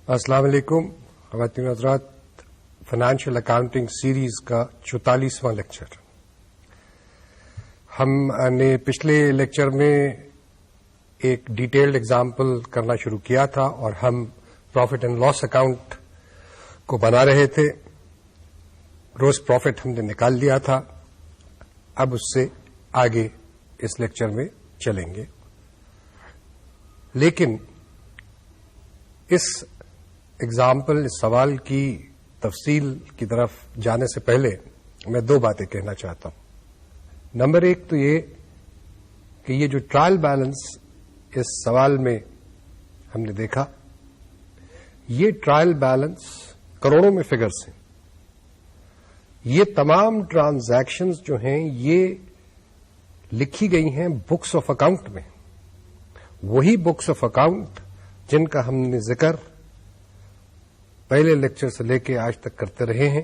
السلام علیکم خواتین و حضرات. فائنینشیل اکاؤنٹنگ سیریز کا 44واں لیکچر. ہم نے پچھلے لیکچر میں ایک ڈیٹیلڈ ایگزامپل کرنا شروع کیا تھا اور ہم پروفٹ اینڈ لاس اکاؤنٹ کو بنا رہے تھے. گروس پروفٹ ہم نے نکال لیا تھا. اب اس سے آگے اس لیکچر میں چلیں گے. لیکن اس ایگزامپل، اس سوال کی تفصیل کی طرف جانے سے پہلے میں دو باتیں کہنا چاہتا ہوں. نمبر ایک تو یہ کہ یہ جو ٹرائل بیلنس اس سوال میں ہم نے دیکھا، یہ ٹرائل بیلنس کروڑوں میں فگرز ہیں. یہ تمام ٹرانزیکشنز جو ہیں یہ لکھی گئی ہیں بکس آف اکاؤنٹ میں. وہی بکس آف اکاؤنٹ جن کا ہم نے ذکر پہلے لیکچر سے لے کے آج تک کرتے رہے ہیں.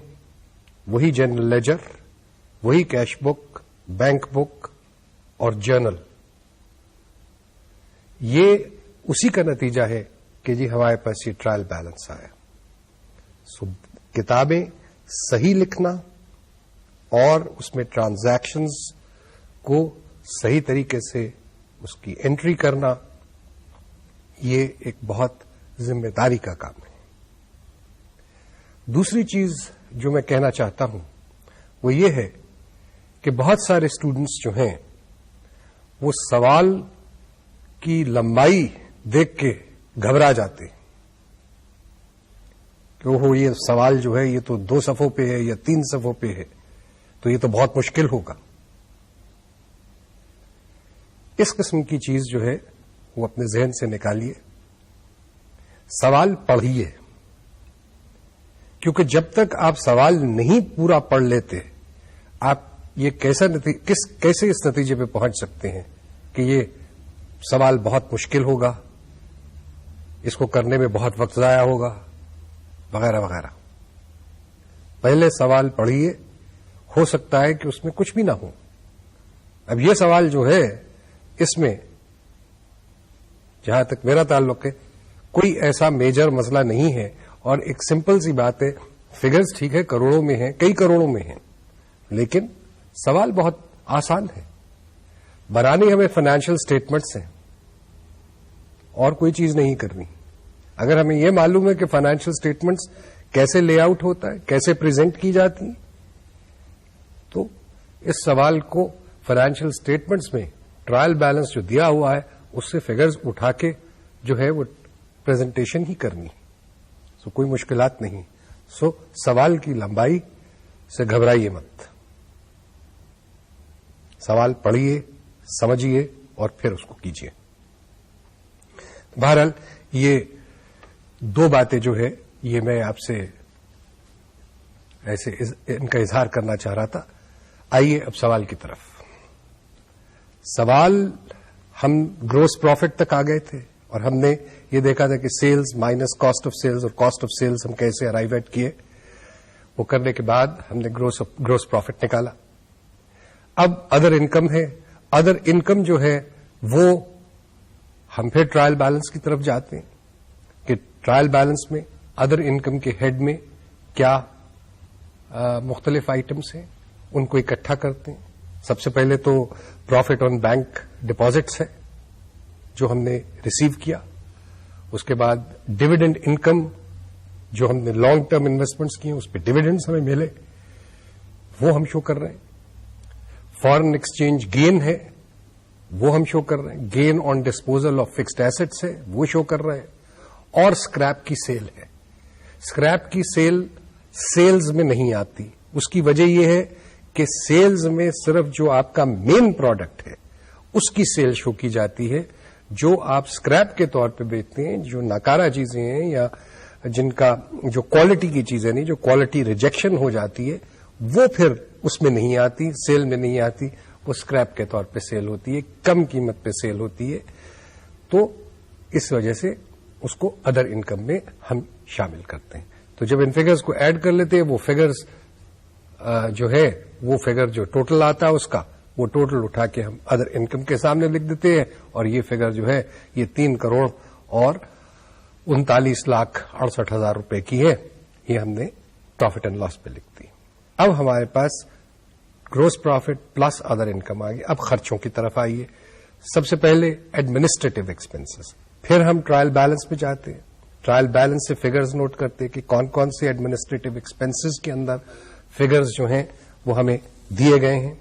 وہی جنرل لیجر، وہی کیش بک، بینک بک اور جرنل. یہ اسی کا نتیجہ ہے کہ جی ہمارے پاس یہ ٹرائل بیلنس آیا. کتابیں صحیح لکھنا اور اس میں ٹرانزیکشنز کو صحیح طریقے سے اس کی انٹری کرنا، یہ ایک بہت ذمہ داری کا کام ہے. دوسری چیز جو میں کہنا چاہتا ہوں وہ یہ ہے کہ بہت سارے اسٹوڈنٹس جو ہیں وہ سوال کی لمبائی دیکھ کے گھبرا جاتے ہیں کہ وہ یہ سوال جو ہے یہ تو 2 صفحوں پہ ہے یا 3 صفحوں پہ ہے، تو یہ تو بہت مشکل ہوگا. اس قسم کی چیز جو ہے وہ اپنے ذہن سے نکالیے. سوال پڑھیے، کیونکہ جب تک آپ سوال نہیں پورا پڑھ لیتے آپ یہ کیسے اس نتیجے پہ پہنچ سکتے ہیں کہ یہ سوال بہت مشکل ہوگا، اس کو کرنے میں بہت وقت ضائع ہوگا وغیرہ وغیرہ. پہلے سوال پڑھیے، ہو سکتا ہے کہ اس میں کچھ بھی نہ ہو. اب یہ سوال جو ہے اس میں جہاں تک میرا تعلق ہے کوئی ایسا میجر مسئلہ نہیں ہے اور ایک سمپل سی بات ہے. فگرز ٹھیک ہے کروڑوں میں ہیں، کئی کروڑوں میں ہیں، لیکن سوال بہت آسان ہے. بنانی ہمیں فائنینشیل اسٹیٹمنٹس ہیں اور کوئی چیز نہیں کرنی. اگر ہمیں یہ معلوم ہے کہ فائنینشیل اسٹیٹمنٹس کیسے لے آؤٹ ہوتا ہے، کیسے پریزنٹ کی جاتی ہیں، تو اس سوال کو فائنینشیل اسٹیٹمنٹس میں ٹرائل بیلنس جو دیا ہوا ہے اس سے فگرز اٹھا کے جو ہے وہ پریزنٹیشن ہی کرنی. سو کوئی مشکلات نہیں. سو سوال کی لمبائی سے گھبرائیے مت. سوال پڑھیے، سمجھیے اور پھر اس کو کیجیے. بہرحال یہ 2 باتیں جو ہے یہ میں آپ سے ایسے ان کا اظہار کرنا چاہ رہا تھا. آئیے اب سوال کی طرف. سوال ہم گروس پروفٹ تک آ گئے تھے اور ہم نے یہ دیکھا تھا کہ sales minus cost of sales اور کاسٹ آف سیلز ہم کیسے ارائیو ایٹ کیے. وہ کرنے کے بعد ہم نے گروس پروفٹ نکالا. اب ادر انکم ہے. ادر انکم جو ہے وہ ہم پھر ٹرائل بیلنس کی طرف جاتے ہیں کہ ٹرائل بیلنس میں ادر انکم کے ہیڈ میں کیا مختلف آئٹمس ہیں، ان کو اکٹھا کرتے ہیں. سب سے پہلے تو پروفٹ آن بینک ڈپازٹس ہے جو ہم نے ریسیو کیا. اس کے بعد ڈویڈنڈ انکم جو ہم نے لانگ ٹرم انویسٹمنٹس کی ہیں اس پہ ڈویڈنڈس ہمیں ملے، وہ ہم شو کر رہے ہیں. فارن ایکسچینج گین ہے وہ ہم شو کر رہے ہیں. Gain on disposal of fixed assets ہے وہ شو کر رہے ہیں. اور اسکریپ کی سیل ہے. اسکریپ کی سیل سیلز میں نہیں آتی. اس کی وجہ یہ ہے کہ سیلز میں صرف جو آپ کا مین پروڈکٹ ہے اس کی سیل شو کی جاتی ہے. جو آپ اسکریپ کے طور پہ بیچتے ہیں، جو ناکارہ چیزیں ہیں یا جن کا جو کوالٹی کی چیزیں نہیں، جو کوالٹی ریجیکشن ہو جاتی ہے، وہ پھر اس میں نہیں آتی، سیل میں نہیں آتی. وہ اسکریپ کے طور پہ سیل ہوتی ہے، کم قیمت پہ سیل ہوتی ہے. تو اس وجہ سے اس کو ادر انکم میں ہم شامل کرتے ہیں. تو جب ان فگرز کو ایڈ کر لیتے ہیں وہ فگرز جو ہے وہ فگر جو ٹوٹل آتا ہے اس کا وہ ٹوٹل اٹھا کے ہم ادر انکم کے سامنے لکھ دیتے ہیں اور یہ فگر جو ہے یہ 3 کروڑ اور 39,68,000 रुपए की है, ये हमने प्रॉफिट एंड लॉस पे लिख दी। अब हमारे पास gross profit plus other income आ गई। अब खर्चों की तरफ आइए। सबसे पहले एडमिनिस्ट्रेटिव एक्सपेंसेस, फिर हम ट्रायल बैलेंस पे जाते हैं। ट्रायल बैलेंस से फिगर्स नोट करते हैं कि कौन कौन से एडमिनिस्ट्रेटिव एक्सपेंसेस के अंदर फिगर्स जो हैं वो हमें दिए गए हैं,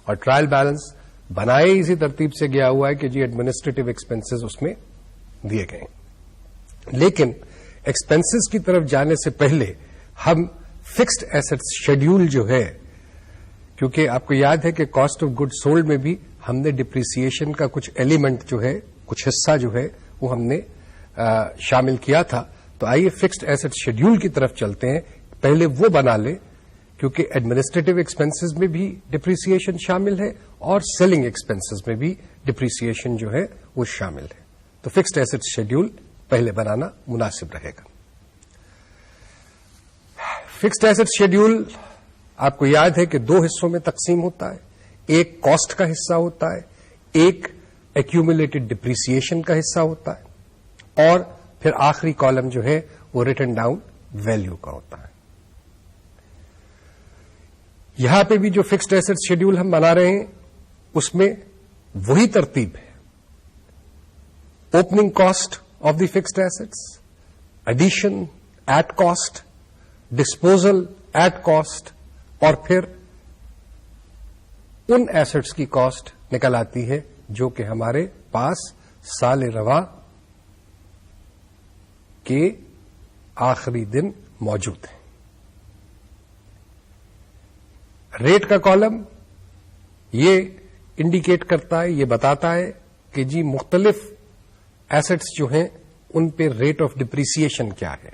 और ट्रायल बैलेंस बनाए इसी तरतीब से गया हुआ है कि जी एडमिनिस्ट्रेटिव एक्सपेंसेस उसमें दिए गए हैं। लेकिन एक्सपेंसेस की तरफ जाने से पहले हम फिक्स्ड एसेट्स शेड्यूल जो है, क्योंकि आपको याद है कि कॉस्ट ऑफ गुड सोल्ड में भी हमने डिप्रिसिएशन का कुछ एलिमेंट जो है, कुछ हिस्सा जो है वो हमने शामिल किया था। तो आइए फिक्स्ड एसेट शेड्यूल की तरफ चलते हैं। पहले वो बना ले, क्योंकि एडमिनिस्ट्रेटिव एक्सपेंसेस में भी डिप्रिसिएशन शामिल है और सेलिंग एक्सपेंसेस में भी डिप्रिसिएशन जो है वो शामिल है। तो फिक्स्ड एसेट शेड्यूल पहले बनाना मुनासिब रहेगा। फिक्स्ड एसेट शेड्यूल आपको याद है कि दो हिस्सों में तकसीम होता है। एक कॉस्ट का हिस्सा होता है, एक एक्यूमुलेटेड डिप्रिसिएशन का हिस्सा होता है, और फिर आखिरी कॉलम जो है वो रिटन डाउन वैल्यू का होता है। यहां पे भी जो फिक्स्ड एसेट शेड्यूल हम बना रहे हैं उसमें वही तरतीब है। Opening cost of the fixed assets, addition at cost, disposal at cost, और फिर उन एसेट्स की कॉस्ट निकल आती है जो कि हमारे पास साल रवा के आखिरी दिन मौजूद है। रेट का कॉलम ये इंडिकेट करता है, ये बताता है कि जी मुख्तलिफ एसेट्स जो हैं उन पे रेट ऑफ डिप्रिसिएशन क्या है।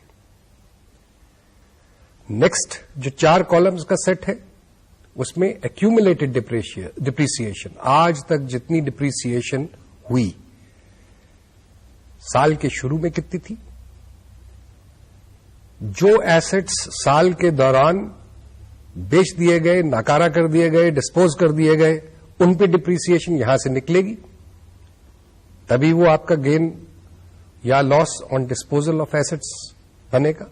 नेक्स्ट जो 4 कॉलम्स का सेट है उसमें एक्यूमुलेटेड डिप्रिसिएशन, आज तक जितनी डिप्रिसिएशन हुई साल के शुरू में कितनी थी, जो एसेट्स साल के दौरान बेच दिए गए, नाकारा कर दिए गए, डिस्पोज कर दिए गए, उन पे डिप्रिसिएशन यहां से निकलेगी, तभी वो आपका गेन या loss on disposal of assets बनेगा।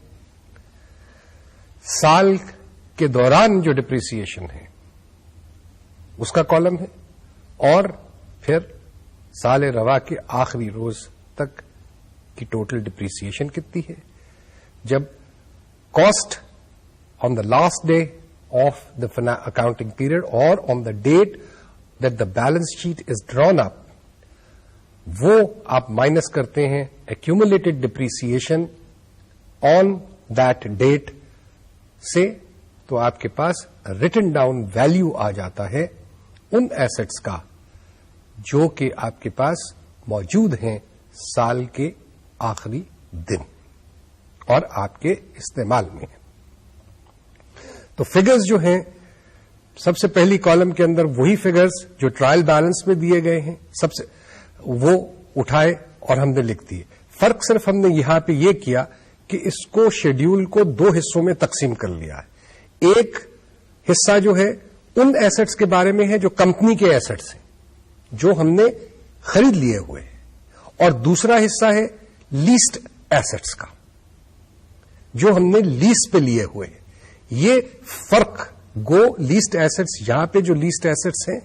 साल के दौरान जो डिप्रिसिएशन है उसका कॉलम है, और फिर साल रवा के आखिरी रोज तक की टोटल डिप्रिसिएशन कितनी है। जब cost on the last day of the accounting period or on the date that the balance sheet is drawn up, वो आप माइनस करते हैं accumulated depreciation on that date से, तो आपके पास written down value आ जाता है उन एसेट्स का जो कि आपके पास मौजूद हैं साल के आखिरी दिन और आपके इस्तेमाल में है। तो फिगर्स जो हैं सबसे पहली कॉलम के अंदर वही फिगर्स जो ट्रायल बैलेंस में दिए गए हैं, सबसे वो उठाए और हमने लिख दिए। फर्क सिर्फ हमने यहां पे ये किया कि इसको शेड्यूल को 2 हिस्सों में तकसीम कर लिया है। एक हिस्सा जो है उन एसेट्स के बारे में है जो कंपनी के एसेट्स हैं, जो हमने खरीद लिए हुए हैं, और दूसरा हिस्सा है लीस्ड एसेट्स का, जो हमने लीज पे लिए हुए हैं। ये फर्क गो लीस्ट एसेट्स, यहां पे जो लीस्ट एसेट्स हैं,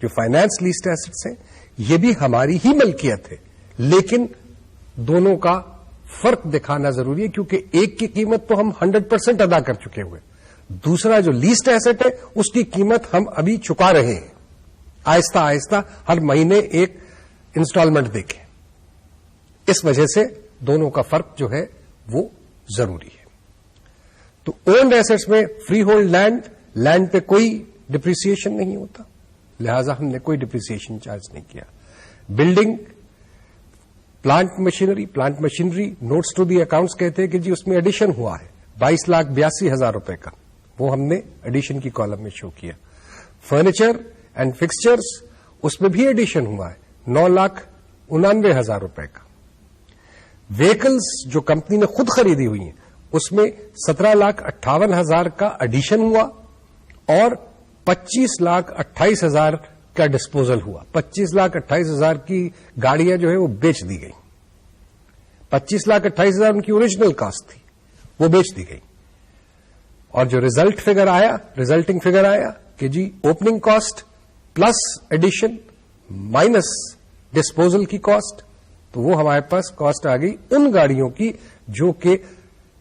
जो फाइनेंस लीस्ट एसेट्स हैं, ये भी हमारी ही मलकियत है, लेकिन दोनों का फर्क दिखाना जरूरी है, क्योंकि एक की कीमत तो हम 100% अदा कर चुके हुए, दूसरा जो लीस्ट एसेट है उसकी कीमत हम अभी चुका रहे हैं, आहिस्ता आहिस्ता हर महीने एक इंस्टॉलमेंट देके। इस वजह से दोनों का फर्क जो है वो जरूरी है। तो ओन्ड एसेट्स में फ्री होल्ड लैंड पे कोई डिप्रिसिएशन नहीं होता, लिहाजा हमने कोई डिप्रिसिएशन चार्ज नहीं किया। Building, plant machinery notes to the accounts कहते हैं कि जी उसमें एडिशन हुआ है 22,82,000 रुपए का, वो हमने एडिशन की कॉलम में शो किया। फर्नीचर एंड फिक्सचर्स, उसमें भी एडिशन हुआ है 9,99,000 रुपए का। व्हीकल्स जो कंपनी ने खुद खरीदी हुई हैं उसमें 17,58,000 का एडिशन हुआ और 25,28,000 का डिस्पोजल हुआ। 25,28,000 की गाड़ियां जो है वो बेच दी गई। 25,28,000 उनकी ओरिजिनल कॉस्ट थी, वो बेच दी गई। और जो रिजल्टिंग फिगर आया कि जी opening cost plus addition minus disposal की कॉस्ट, तो वो हमारे पास कॉस्ट आ गई उन गाड़ियों की जो कि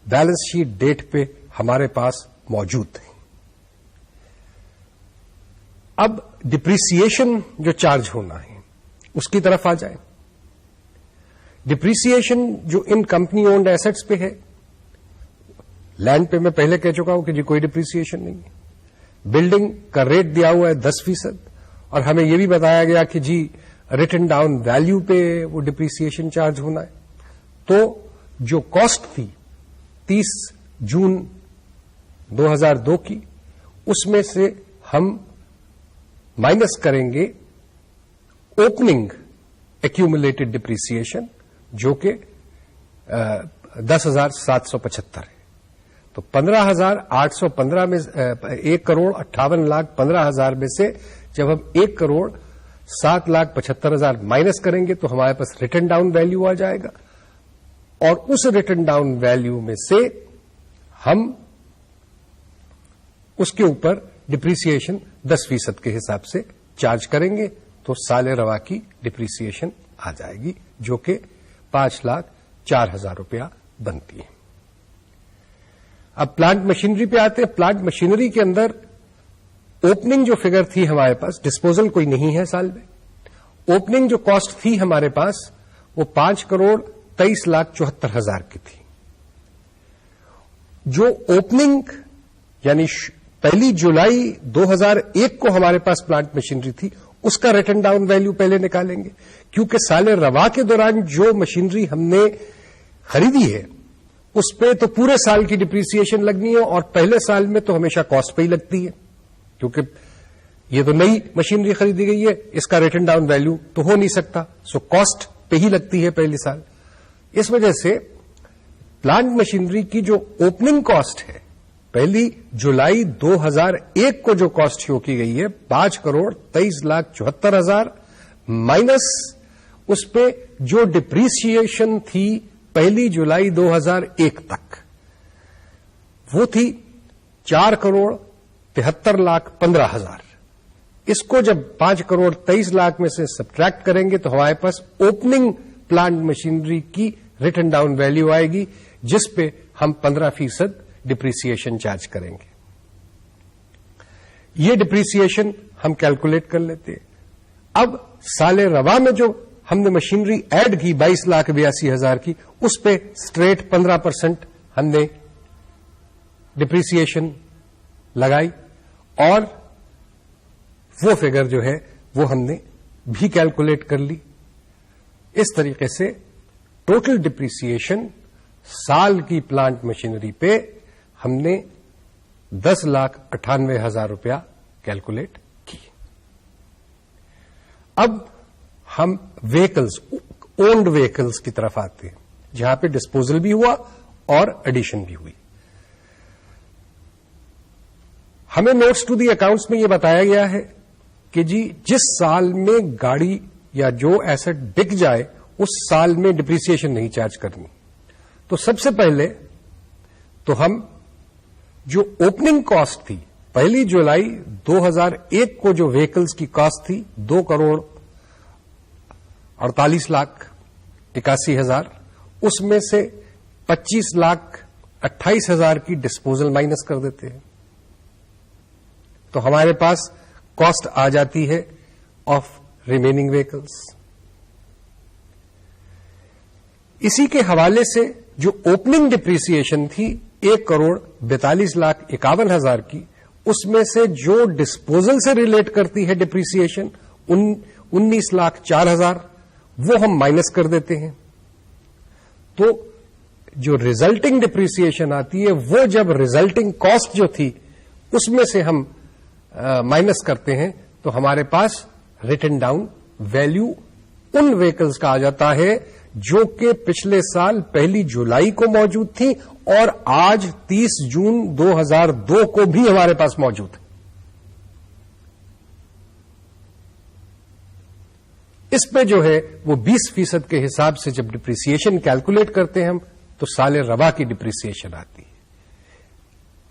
बैलेंस शीट डेट पे हमारे पास मौजूद थी। अब डिप्रिसिएशन जो चार्ज होना है उसकी तरफ आ जाए। डिप्रिसिएशन जो इन कंपनी ओन्ड एसेट्स पे है, लैंड पे मैं पहले कह चुका हूं कि जी कोई डिप्रिसिएशन नहीं है। बिल्डिंग का रेट दिया हुआ है 10%, और हमें यह भी बताया गया कि जी रिटन डाउन वैल्यू पे वो डिप्रिसिएशन चार्ज होना है। तो जो कॉस्ट थी 30 जून 2002 की, उसमें से हम माइनस करेंगे ओपनिंग एक्यूमुलेटेड डिप्रिसिएशन जो कि 10,775 है। तो 15,815 में 1,58,15,000 में से जब हम 1,07,75,000 माइनस करेंगे तो हमारे पास रिटन डाउन वैल्यू आ जाएगा, और उस रिटन डाउन वैल्यू में से हम उसके ऊपर डिप्रिसिएशन 10% के हिसाब से चार्ज करेंगे, तो साले रवा की डिप्रिसिएशन आ जाएगी जो कि 5,04,000 रुपया बनती है। अब प्लांट मशीनरी पे आते हैं। प्लांट मशीनरी के अंदर ओपनिंग जो फिगर थी हमारे पास, डिस्पोजल कोई नहीं है साल में, ओपनिंग जो कॉस्ट थी हमारे पास वो 5,23,74,000 की थी। जो ओपनिंग यानी 1 जुलाई 2001 को हमारे पास प्लांट मशीनरी थी, उसका रिटन डाउन वैल्यू पहले निकालेंगे, क्योंकि साले रवा के दौरान जो मशीनरी हमने खरीदी है उस पे तो पूरे साल की डिप्रिसिएशन लगनी है, और पहले साल में तो हमेशा कॉस्ट पे ही लगती है, क्योंकि ये तो नई मशीनरी खरीदी गई है, इसका रिटन डाउन वैल्यू तो हो नहीं सकता, सो कॉस्ट पे ही लगती है पहले साल। इस वजह से प्लांट मशीनरी की जो ओपनिंग कॉस्ट है 1 जुलाई 2001 को जो कॉस्ट शो की गई है 5,23,74,000 माइनस उस पे जो डिप्रिसिएशन थी 1 जुलाई 2001 तक, वो थी 4,73,15,000। इसको जब 5,23,00,000 में से सब्ट्रैक्ट करेंगे तो हमारे पास ओपनिंग प्लांट मशीनरी की रिटन डाउन वैल्यू आएगी, जिस पे हम 15% डिप्रिसिएशन चार्ज करेंगे। ये डिप्रिसिएशन हम कैलकुलेट कर लेते हैं। अब साले रवा में जो हमने मशीनरी ऐड की 22,82,000 की, उस पे स्ट्रेट 15% हमने डिप्रिसिएशन लगाई, और वो फिगर जो है वो हमने भी कैलकुलेट कर ली। इस तरीके से टोटल डिप्रिसिएशन साल की प्लांट मशीनरी पे हमने 10,98,000 रुपया कैलकुलेट की। अब हम व्हीकल्स, ओन्ड व्हीकल्स की तरफ आते हैं, जहां पे डिस्पोजल भी हुआ और एडिशन भी हुई। हमें नोट्स टू दी अकाउंट्स में यह बताया गया है कि जी जिस साल में गाड़ी या जो एसेट बिक जाए उस साल में डिप्रिसिएशन नहीं चार्ज करनी। तो सबसे पहले तो हम जो ओपनिंग कॉस्ट थी 1 जुलाई 2001 को जो व्हीकल्स की कॉस्ट थी 2,48,81,000, उसमें से 25,28,000 की डिस्पोजल माइनस कर देते हैं, तो हमारे पास कॉस्ट आ जाती है ऑफ रिमेनिंग व्हीकल्स। इसी के हवाले से जो ओपनिंग डिप्रिसिएशन थी 1,42,51,000 की, उसमें से जो डिस्पोजल से रिलेट करती है डिप्रिसिएशन 19,04,000, वो हम माइनस कर देते हैं। तो जो रिजल्टिंग डिप्रिसिएशन आती है वो जब रिजल्टिंग कॉस्ट जो थी उसमें से हम माइनस करते हैं तो हमारे पास रिटन डाउन वैल्यू उन व्हीकल्स का आ जाता है जो कि पिछले साल 1 जुलाई को मौजूद थी और आज 30 जून 2002 को भी हमारे पास मौजूद है। اس پہ جو ہے وہ 20% کے حساب سے جب ڈپریسیشن کیلکولیٹ کرتے ہیں ہم تو سال ربا کی ڈپریسیشن آتی ہے.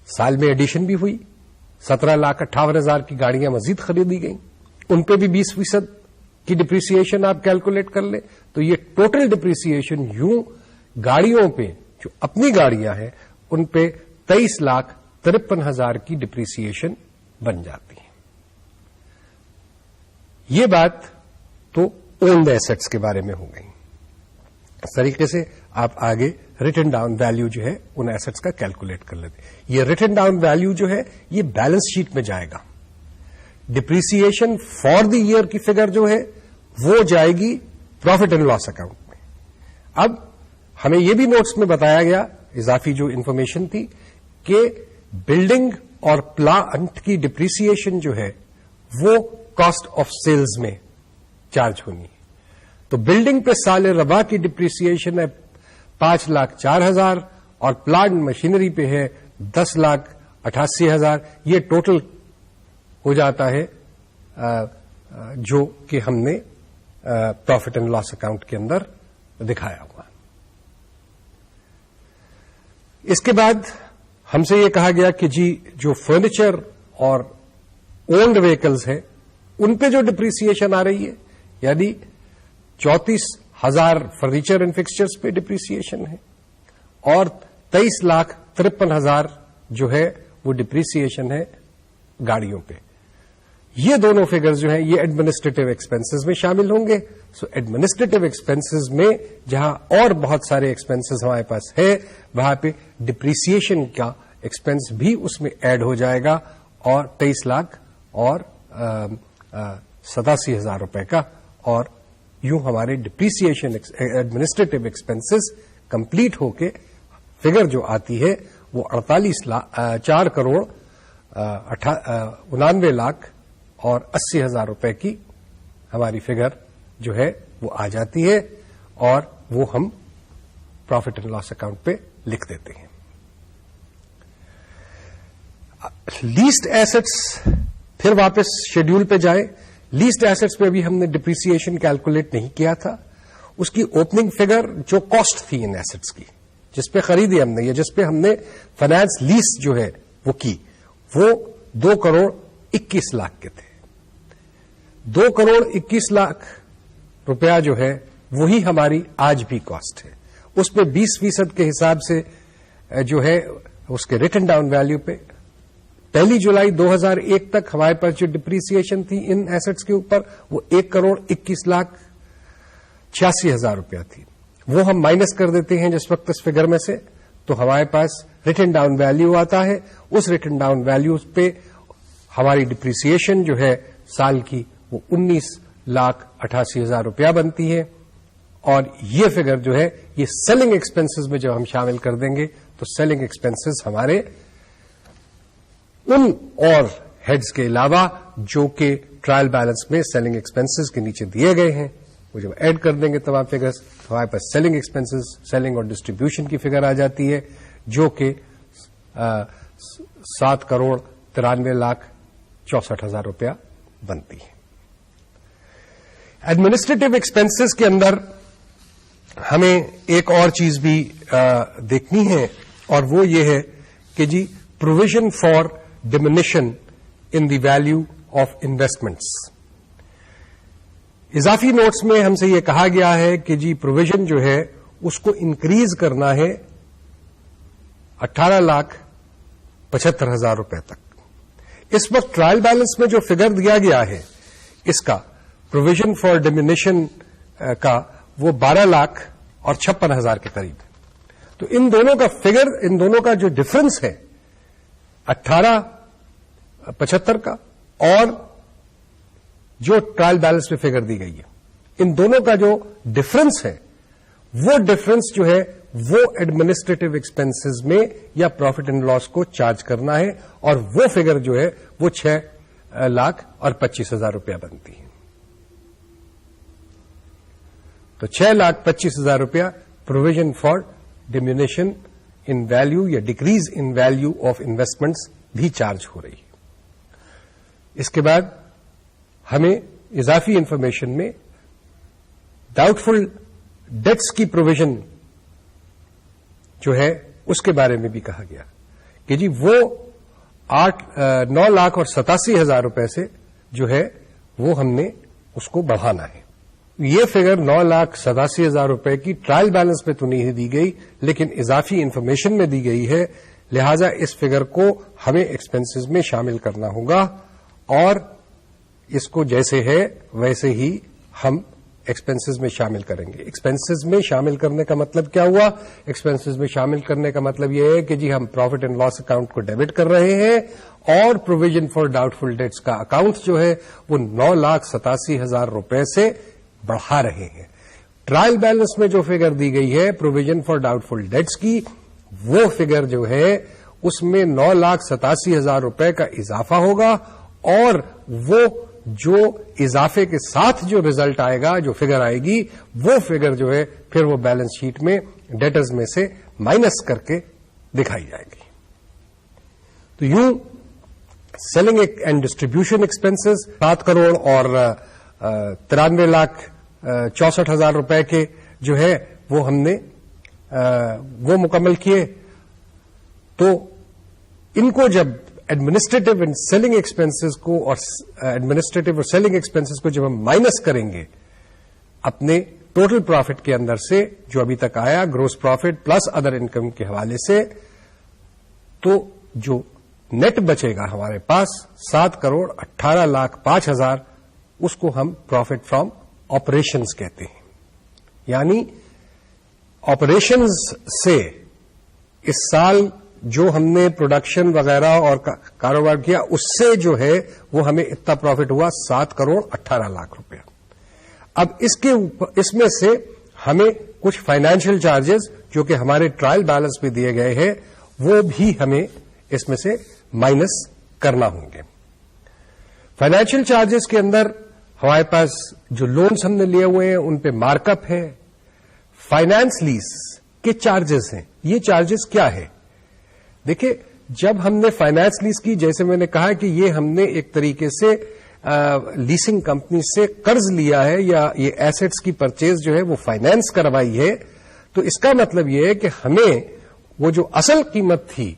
سال میں ایڈیشن بھی ہوئی, 17,58,000 کی گاڑیاں مزید خریدی گئیں, ان پہ بھی 20% کی ڈپریسیشن آپ کیلکولیٹ کر لیں تو یہ ٹوٹل ڈپریسیشن یوں گاڑیوں پہ جو اپنی گاڑیاں ہیں ان پہ 23,53,000 کی ڈپریسیشن بن جاتی ہے. یہ بات تو اونڈ ایسٹس کے بارے میں ہو گئی. اس طریقے سے آپ آگے ریٹن ڈاؤن ویلیو جو ہے ان ایسٹس کا کیلکولیٹ کر لیتے. یہ ریٹن ڈاؤن ویلیو جو ہے یہ بیلنس شیٹ میں جائے گا. ڈپریسیشن فار دی ایئر کی فگر جو ہے وہ جائے گی پروفٹ اینڈ لاس اکاؤنٹ میں. اب ہمیں یہ بھی نوٹس میں بتایا گیا, اضافی جو انفارمیشن تھی, کہ بلڈنگ اور پلانٹ کی ڈپریسیشن جو ہے وہ کاسٹ آف سیلز میں چارج ہونی ہے. تو بلڈنگ پہ سال ربا کی ڈپریسیشن ہے 5,04,000 اور پلانٹ مشینری پہ ہے 10,88,000. یہ ٹوٹل ہو جاتا ہے جو کہ ہم نے پروفٹ اینڈ لاس اکاؤنٹ کے اندر دکھایا ہوا. اس کے بعد ہم سے یہ کہا گیا کہ جی جو فرنیچر اور اونڈ وہیکلز ہیں ان پہ جو ڈپریسیشن آ رہی ہے, یعنی 34,000 فرنیچر اینڈ فکسچرز پہ ڈپریسیشن ہے اور 23,53,000 جو ہے وہ ڈپریسیشن ہے گاڑیوں پہ. یہ دونوں فگرز جو ہیں یہ ایڈمنسٹریٹو ایکسپنسز میں شامل ہوں گے. سو ایڈمنسٹریٹو ایکسپنسز میں جہاں اور بہت سارے ایکسپنسز ہمارے پاس ہے وہاں پہ ڈپریسیشن کا ایکسپنس بھی اس میں ایڈ ہو جائے گا اور 23 لاکھ اور 87,000 روپے کا, اور یوں ہمارے ڈپریسیشن ایڈمنسٹریٹو ایکسپنسز کمپلیٹ ہو کے فگر جو آتی ہے وہ 4 کروڑ 99 لاکھ اور 80,000 روپے کی ہماری فگر جو ہے وہ آ جاتی ہے اور وہ ہم پروفٹ اینڈ لاس اکاؤنٹ پہ لکھ دیتے ہیں. لیسڈ ایسٹس, پھر واپس شیڈیول پہ جائیں. لیسڈ ایسٹس پہ ابھی ہم نے ڈپریسیشن کیلکولیٹ نہیں کیا تھا. اس کی اوپننگ فگر جو کاسٹ تھی ان ایسٹس کی جس پہ خریدی ہم نے یا جس پہ ہم نے فائنانس لیس جو ہے وہ کی, وہ 2 کروڑ 21 لاکھ کے تھے. 2 کروڑ 21 لاکھ روپیہ جو ہے وہی ہماری آج بھی کاسٹ ہے. اس پہ 20% کے حساب سے جو ہے اس کے ریٹن ڈاؤن ویلیو پہ 1 جولائی 2001 تک ہمارے پاس جو ڈپریسیشن تھی ان ایسٹس کے اوپر وہ 1 کروڑ 21 لاکھ 86,000 روپیہ تھی. وہ ہم مائنس کر دیتے ہیں جس وقت اس فگر میں سے, تو ہمارے پاس ریٹن ڈاؤن ویلیو آتا ہے. اس ریٹن ڈاؤن ویلیو پہ ہماری ڈپریسیشن جو ہے سال کی وہ 19,88,000 روپیہ بنتی ہے. اور یہ فگر جو ہے یہ سیلنگ ایکسپنسز میں جب ہم شامل کر دیں گے تو سیلنگ ایکسپنسز ہمارے ان اور ہیڈز کے علاوہ جو کہ ٹرائل بیلنس میں سیلنگ ایکسپنسز کے نیچے دیے گئے ہیں وہ جب ایڈ کر دیں گے تمام فگرز تو ہمارے پاس سیلنگ ایکسپنسز, سیلنگ اور ڈسٹریبیوشن کی فگر آ جاتی ہے جو کہ 7 کروڑ 93 لاکھ 64,000 روپیہ بنتی ہے. ایڈمنسٹریٹو ایکسپنسز کے اندر ہمیں ایک اور چیز بھی دیکھنی ہے اور وہ یہ ہے کہ جی provision for diminution in the value of investments. اضافی نوٹس میں ہم سے یہ کہا گیا ہے کہ جی پروویژن جو ہے اس کو انکریز کرنا ہے 18,75,000 روپے تک. اس وقت ٹرائل بیلنس میں جو فگر دیا گیا ہے اس کا پروویژن فار ڈیمونیشن کا وہ 12,56,000 کے قریب ہے. تو ان دونوں کا فگر, ان دونوں کا جو ڈفرنس ہے 18,75 کا اور جو ٹرائل بیلنس میں فگر دی گئی ہے, ان دونوں کا جو ڈفرنس ہے وہ ڈفرنس جو ہے وہ ایڈمنسٹریٹو ایکسپنسز میں یا پروفٹ اینڈ لاس کو چارج کرنا ہے اور وہ فگر جو ہے وہ 6,25,000 روپیہ بنتی ہے. تو 6,25,000 روپیہ provision for diminution in value یا decrease in value of investments بھی چارج ہو رہی ہے. اس کے بعد ہمیں اضافی انفارمیشن میں डाउटफुल डेट्स की प्रोविजन जो है उसके बारे में भी कहा गया कि जी वो 9,87,000 रुपए से जो है वो हमने उसको बढ़ाना है. ये फिगर 9,87,000 रुपए की ट्रायल बैलेंस में तो नहीं दी गई, लेकिन इजाफी इंफॉर्मेशन में दी गई है. लिहाजा इस फिगर को हमें एक्सपेंसेस में शामिल करना होगा और इसको जैसे है वैसे ही हम एक्सपेंसेस में शामिल करेंगे. एक्सपेंसेस में शामिल करने का मतलब क्या हुआ? एक्सपेंसेस में शामिल करने का मतलब यह है कि जी हम प्रॉफिट एंड लॉस अकाउंट को डेबिट कर रहे हैं और प्रोविजन फॉर डाउटफुल डेट्स का अकाउंट जो है वो 9,87,000 रुपए से बढ़ा रहे हैं. ट्रायल बैलेंस में जो फिगर दी गई है प्रोविजन फॉर डाउटफुल डेट्स की, वो फिगर जो है उसमें 9,87,000 रुपए का इजाफा होगा और वो जो इजाफे के साथ जो रिजल्ट आएगा, जो फिगर आएगी, वो फिगर जो है फिर वो बैलेंस शीट में डेटर्स में से माइनस करके दिखाई जाएगी. तो यूं selling and distribution expenses 7 crore और 93,64,000 रुपए के जो है वो हमने वो मुकम्मल किए. तो इनको जब एडमिनिस्ट्रेटिव एंड सेलिंग एक्सपेंसेस को और एडमिनिस्ट्रेटिव और सेलिंग एक्सपेंसेस को जब हम माइनस करेंगे अपने टोटल प्रॉफिट के अंदर से जो अभी तक आया gross profit plus other income के हवाले से, तो जो नेट बचेगा हमारे पास 7,18,05,000, उसको हम प्रॉफिट फ्रॉम ऑपरेशंस कहते हैं. यानी ऑपरेशंस से इस साल जो हमने प्रोडक्शन वगैरह और कारोबार किया उससे जो है वो हमें इतना प्रॉफिट हुआ 7,18,00,000 रुपया. अब इसमें से हमें कुछ फाइनेंशियल चार्जेस जो कि हमारे ट्रायल बैलेंस में दिए गए हैं वो भी हमें इसमें से माइनस करना होंगे. फाइनेंशियल चार्जेस के अंदर हमारे पास जो लोन्स हमने लिए हुए हैं उन पे मार्कअप है. फाइनेंस लीज के चार्जेस हैं. ये चार्जेस क्या है? देखिए, जब हमने फाइनेंस लीज की, जैसे मैंने कहा कि ये हमने एक तरीके से लीसिंग कंपनी से कर्ज लिया है या ये एसेट्स की परचेज जो है वो फाइनेंस करवाई है, तो इसका मतलब ये है कि हमें वो जो असल कीमत थी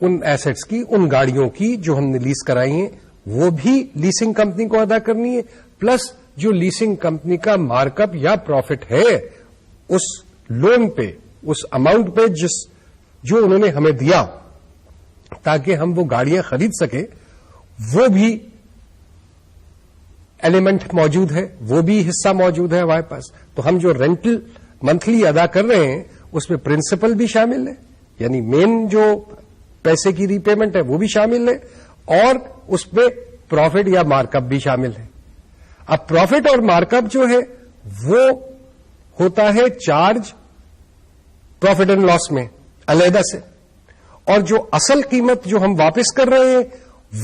उन एसेट्स की, उन गाड़ियों की जो हमने लीज कराई हैं, वो भी लीसिंग कंपनी को अदा करनी है, प्लस जो लीसिंग कंपनी का मार्कअप या प्रॉफिट है उस लोन पे, उस अमाउंट पे जो उन्होंने हमें दिया ताकि हम वो गाड़ियां खरीद सके, वो भी एलिमेंट मौजूद है, वो भी हिस्सा मौजूद है हमारे पास. तो हम जो रेंटल मंथली अदा कर रहे हैं उसमें प्रिंसिपल भी शामिल है, यानी मेन जो पैसे की रीपेमेंट है वो भी शामिल है और उसमें प्रॉफिट या मार्कअप भी शामिल है. अब प्रॉफिट और मार्कअप जो है वो होता है चार्ज प्रॉफिट एंड लॉस में अलहदा से, और जो असल कीमत जो हम वापस कर रहे हैं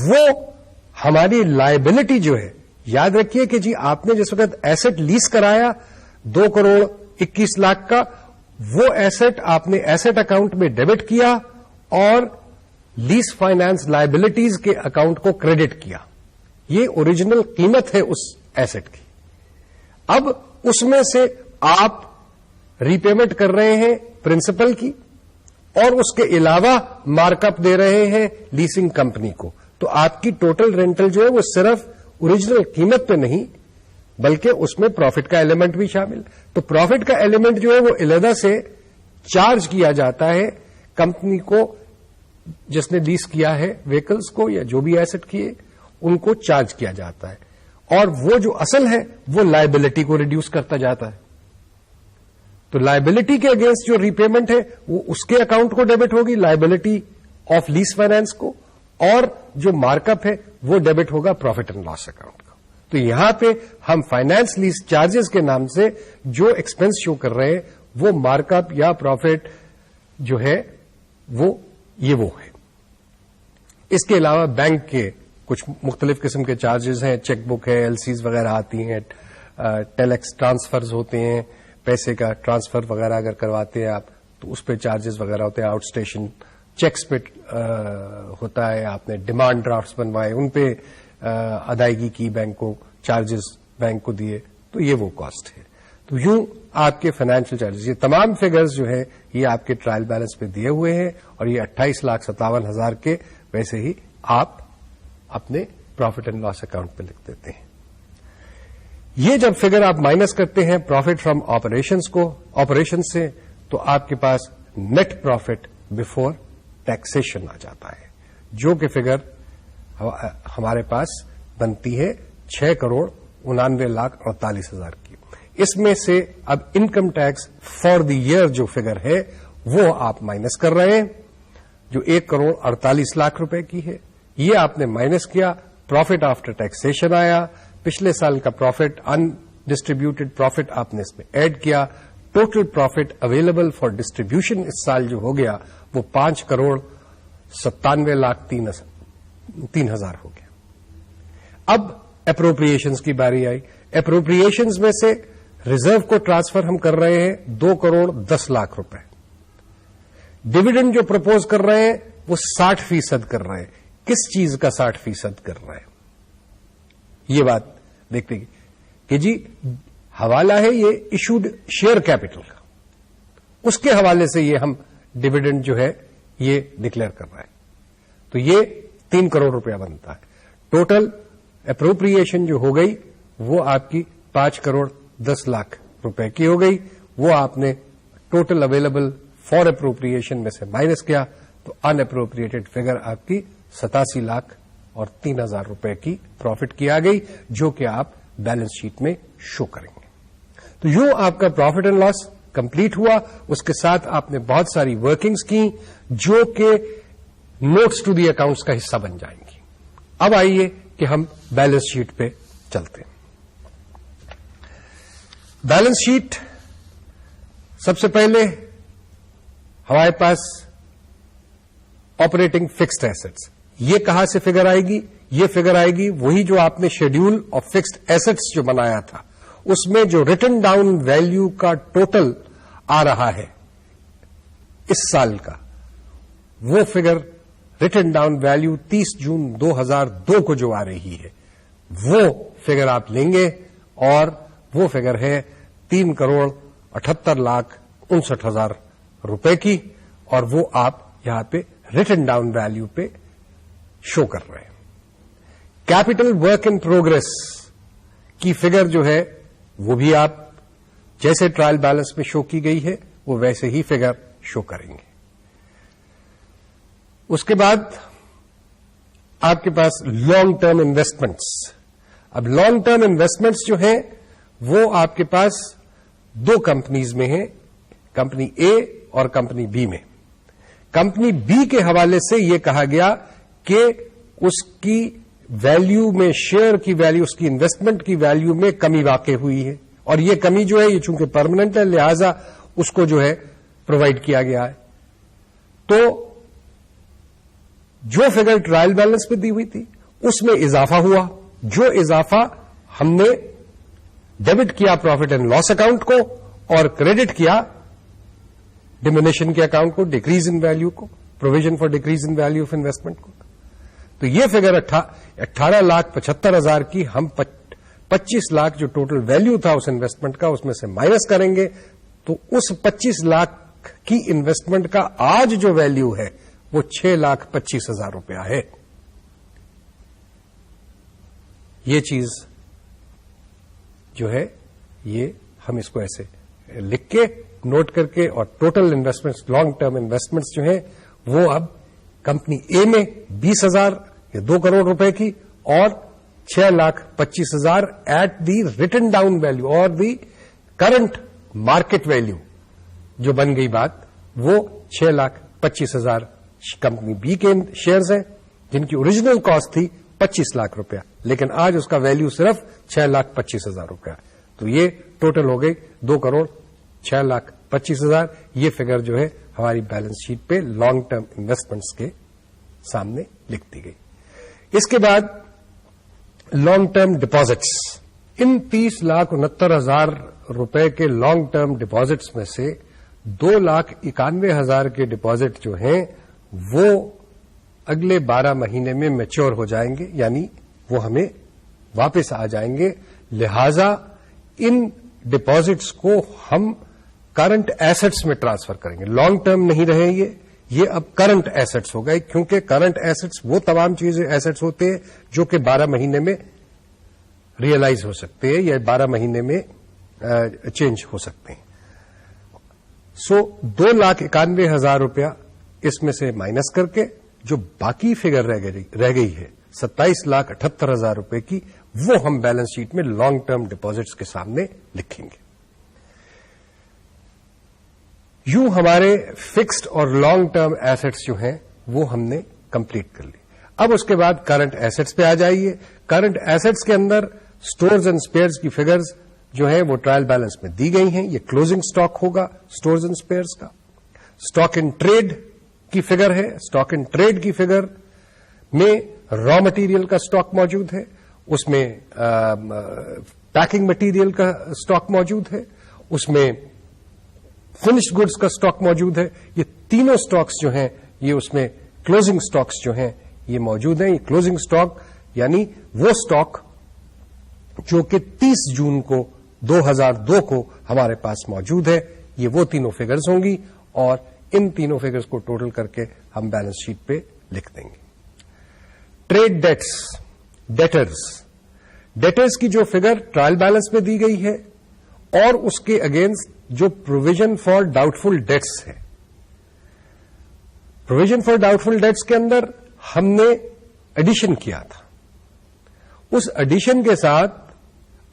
वो हमारी लायबिलिटी जो है. याद रखिए कि जी आपने जिस वक्त एसेट लीज कराया 2,21,00,000 का, वो एसेट आपने एसेट अकाउंट में डेबिट किया और लीज फाइनेंस लायबिलिटीज के अकाउंट को क्रेडिट किया. ये ओरिजिनल कीमत है उस एसेट की. अब उसमें से आप रीपेमेंट कर रहे हैं प्रिंसिपल की और उसके अलावा मार्कअप दे रहे हैं लीसिंग कंपनी को, तो आपकी टोटल रेंटल जो है वो सिर्फ ओरिजिनल कीमत पे नहीं बल्कि उसमें प्रॉफिट का एलिमेंट भी शामिल. तो प्रॉफिट का एलिमेंट जो है वो अलहदा से चार्ज किया जाता है कंपनी को जिसने लीज किया है व्हीकल्स को या जो भी एसेट किए उनको चार्ज किया जाता है, और वो जो असल है वो लायबिलिटी को रिड्यूस करता जाता है. तो लायबिलिटी के अगेंस्ट जो रीपेमेंट है वो उसके अकाउंट को डेबिट होगी, लायबिलिटी ऑफ लीज फाइनेंस को, और जो मार्कअप है वो डेबिट होगा प्रॉफिट एंड लॉस अकाउंट को. तो यहां पे हम फाइनेंस लीज चार्जेस के नाम से जो एक्सपेंस शो कर रहे हैं वो मार्कअप या प्रॉफिट जो है वो है. इसके अलावा बैंक के कुछ मुख्तलिफ किस्म के चार्जेस हैं, चेकबुक है, एलसीज वगैरह आती हैं, टेलेक्स ट्रांसफर्स होते हैं, पैसे का ट्रांसफर वगैरह अगर करवाते हैं आप तो उस पर चार्जेस वगैरह होते हैं, आउटस्टेशन चेक्स पे होता है, आपने डिमांड ड्राफ्ट्स बनवाए उन पे अदायगी की, बैंक को चार्जेस बैंक को दिए, تو یہ وہ کاسٹ ہے. تو یوں آپ کے فائنینشیل چارجز، یہ تمام فگرز جو ہے یہ آپ کے ٹرائل بیلنس پہ دیے ہوئے ہیں، اور یہ 28,57,000 کے ویسے ہی آپ اپنے پروفٹ اینڈ لاس اکاؤنٹ پہ لکھ دیتے ہیں. یہ جب فگر آپ مائنس کرتے ہیں پروفٹ فرام آپریشن سے، تو آپ کے پاس نیٹ پروفٹ بفور ٹیکسیشن آ جاتا ہے، جو کہ فگر ہمارے پاس بنتی ہے 6,99,48,000 کی. اس میں سے اب income tax for the year جو فگر ہے وہ آپ مائنس کر رہے ہیں، جو 1,48,00,000 روپے کی ہے. یہ آپ نے مائنس کیا، پروفٹ آفٹر ٹیکسیشن آیا، پچھلے سال کا پروفٹ ان ڈسٹریبیوٹیڈ پروفٹ آپ نے اس میں ایڈ کیا. Total profit available for distribution اس سال جو ہو گیا وہ 5,97,03,000 ہو گیا. اب اپروپریشنز کی باری آئی. اپروپریشنز میں سے ریزرو کو ٹرانسفر ہم کر رہے ہیں 2,10,00,000 روپے. ڈویڈنڈ جو پرپوز کر رہے ہیں وہ 60% کر رہے ہیں. کس چیز کا 60% کر رہے ہیں؟ یہ بات دیکھتے ہیں کہ جی حوالہ ہے یہ ایشوڈ شیئر کیپٹل کا، اس کے حوالے سے یہ ہم ڈویڈنڈ جو ہے یہ ڈکلیئر کر رہے ہیں. تو یہ 3 کروڑ روپیہ بنتا ہے. ٹوٹل اپروپریشن جو ہو گئی وہ آپ کی 5,10,00,000 روپے کی ہو گئی. وہ آپ نے ٹوٹل اویلیبل فار اپروپریشن میں سے مائنس کیا تو ان اپروپریٹڈ فگر آپ کی 87,03,000 روپے کی پروفٹ کی آ گئی، جو کہ آپ بیلنس شیٹ میں شو کریں گے. تو یوں آپ کا پروفٹ اینڈ لاس کمپلیٹ ہوا. اس کے ساتھ آپ نے بہت ساری ورکنگز کی جو کہ نوٹس ٹو دی اکاؤنٹس کا حصہ بن جائیں گی. اب آئیے کہ ہم بیلنس شیٹ پہ چلتے ہیں. بیلنس شیٹ سب سے پہلے ہمارے پاس آپریٹنگ فکسڈ ایسٹس. یہ کہاں سے فگر آئے گی؟ یہ فگر آئے گی وہی جو آپ نے شیڈیول آف فکسڈ ایسٹس جو بنایا تھا، اس میں جو ریٹن ڈاؤن ویلیو کا ٹوٹل آ رہا ہے اس سال کا، وہ فگر ریٹن ڈاؤن ویلیو 30 جون 2002 کو جو آ رہی ہے وہ فگر آپ لیں گے، اور وہ فگر ہے 3,78,59,000 روپے کی، اور وہ آپ یہاں پہ ریٹن ڈاؤن ویلیو پہ شو کر رہے ہیں. کیپٹل ورک ان پروگرس کی فگر جو ہے وہ بھی آپ جیسے ٹرائل بیلنس میں شو کی گئی ہے وہ ویسے ہی فگر شو کریں گے. اس کے بعد آپ کے پاس لانگ ٹرم انویسٹمنٹس. اب لانگ ٹرم انویسٹمنٹس جو ہیں وہ آپ کے پاس 2 کمپنیز میں ہیں، کمپنی اے اور کمپنی بی میں. کمپنی بی کے حوالے سے یہ کہا گیا کہ اس کی ویلیو میں، شیئر کی ویلیو، اس کی انویسٹمنٹ کی ویلیو میں کمی واقع ہوئی ہے، اور یہ کمی جو ہے یہ چونکہ پرماننٹ ہے لہذا اس کو جو ہے پرووائڈ کیا گیا ہے. تو جو فگر ٹرائل بیلنس پہ دی ہوئی تھی اس میں اضافہ ہوا، جو اضافہ ہم نے ڈیبٹ کیا پروفٹ اینڈ لاس اکاؤنٹ کو اور کریڈٹ کیا ڈیمونیشن کے اکاؤنٹ کو، ڈیکریز ان ویلیو کو، provision for decrease in value of investment کو. تو یہ فگر 18,75,000 کی ہم 25 لاکھ جو ٹوٹل ویلیو تھا اس انویسٹمنٹ کا اس میں سے مائنس کریں گے. تو اس 25 لاکھ کی انویسٹمنٹ کا آج جو ویلیو ہے وہ 6,25,000 روپیہ ہے. یہ چیز جو ہے یہ ہم اس کو ایسے لکھ کے نوٹ کر کے، اور total investments long term investments جو ہیں وہ اب کمپنی اے میں 20,000 یا 2 کروڑ روپے کی، اور 6,25,000 at the written down value اور دی کرنٹ مارکیٹ ویلیو جو بن گئی بات، وہ 6,25,000 کمپنی بی کے شیئرز ہیں جن کی اوریجنل کاسٹ تھی 25 لاکھ روپیہ، لیکن آج اس کا ویلیو صرف 6,25,000 روپیہ. تو یہ ٹوٹل ہو گئی 2,06,25,000. یہ فگر جو ہے ہماری بیلنس شیٹ پہ لانگ ٹرم انویسٹمنٹس کے سامنے لکھ دی گئی. اس کے بعد لانگ ٹرم ڈپازٹس. ان 30,69,000 روپے کے لانگ ٹرم ڈپازٹس میں سے 2,91,000 کے ڈپازٹ جو ہیں وہ اگلے 12 مہینے میں میچور ہو جائیں گے، یعنی وہ ہمیں واپس آ جائیں گے. لہذا ان ڈپازٹس کو ہم کرنٹ ایسٹس میں ٹرانسفر کریں گے. لانگ ٹرم نہیں رہے یہ اب کرنٹ ایسٹس ہو گئے, کیونکہ کرنٹ ایسٹس وہ تمام چیزیں ایسٹس ہوتے ہیں جو کہ 12 مہینے میں ریئلائز ہو سکتے ہیں یا 12 مہینے میں چینج ہو سکتے ہیں. سو 2,91,000 روپیہ اس میں سے مائنس کر کے جو باقی فگر رہ گئی ہے 27,78,000 روپے کی, وہ ہم بیلنس شیٹ میں لانگ ٹرم ڈپازٹس کے سامنے لکھیں گے. یوں ہمارے فکسڈ اور لانگ ٹرم ایسٹس جو ہیں وہ ہم نے کمپلیٹ کر لی. اب اس کے بعد کرنٹ ایسٹس پہ آ جائیے. کرنٹ ایسٹس کے اندر سٹورز اینڈ اسپیئرز کی فگرز جو ہیں وہ ٹرائل بیلنس میں دی گئی ہیں. یہ کلوزنگ سٹاک ہوگا سٹورز اینڈ اسپیئرز کا. سٹاک ان ٹریڈ کی فگر ہے. سٹاک ان ٹریڈ کی فگر میں را مٹیریل کا سٹاک موجود ہے, اس میں پیکنگ مٹیریل کا سٹاک موجود ہے, اس میں فنشڈ گڈس کا سٹاک موجود ہے. یہ تینوں سٹاکس جو ہیں یہ اس میں کلوزنگ سٹاکس جو ہیں یہ موجود ہیں. یہ کلوزنگ سٹاک یعنی وہ سٹاک جو کہ 30 جون کو 2002 کو ہمارے پاس موجود ہے, یہ وہ تینوں فگرز ہوں گی اور ان تینوں فگرز کو ٹوٹل کر کے ہم بیلنس شیٹ پہ لکھ دیں گے. ٹریڈ ڈیٹرز کی جو فگر ٹرائل بیلنس میں دی گئی ہے اور اس کے اگینسٹ جو provision for doubtful debts ہے, provision for doubtful debts کے اندر ہم نے ایڈیشن کیا تھا. اس ایڈیشن کے ساتھ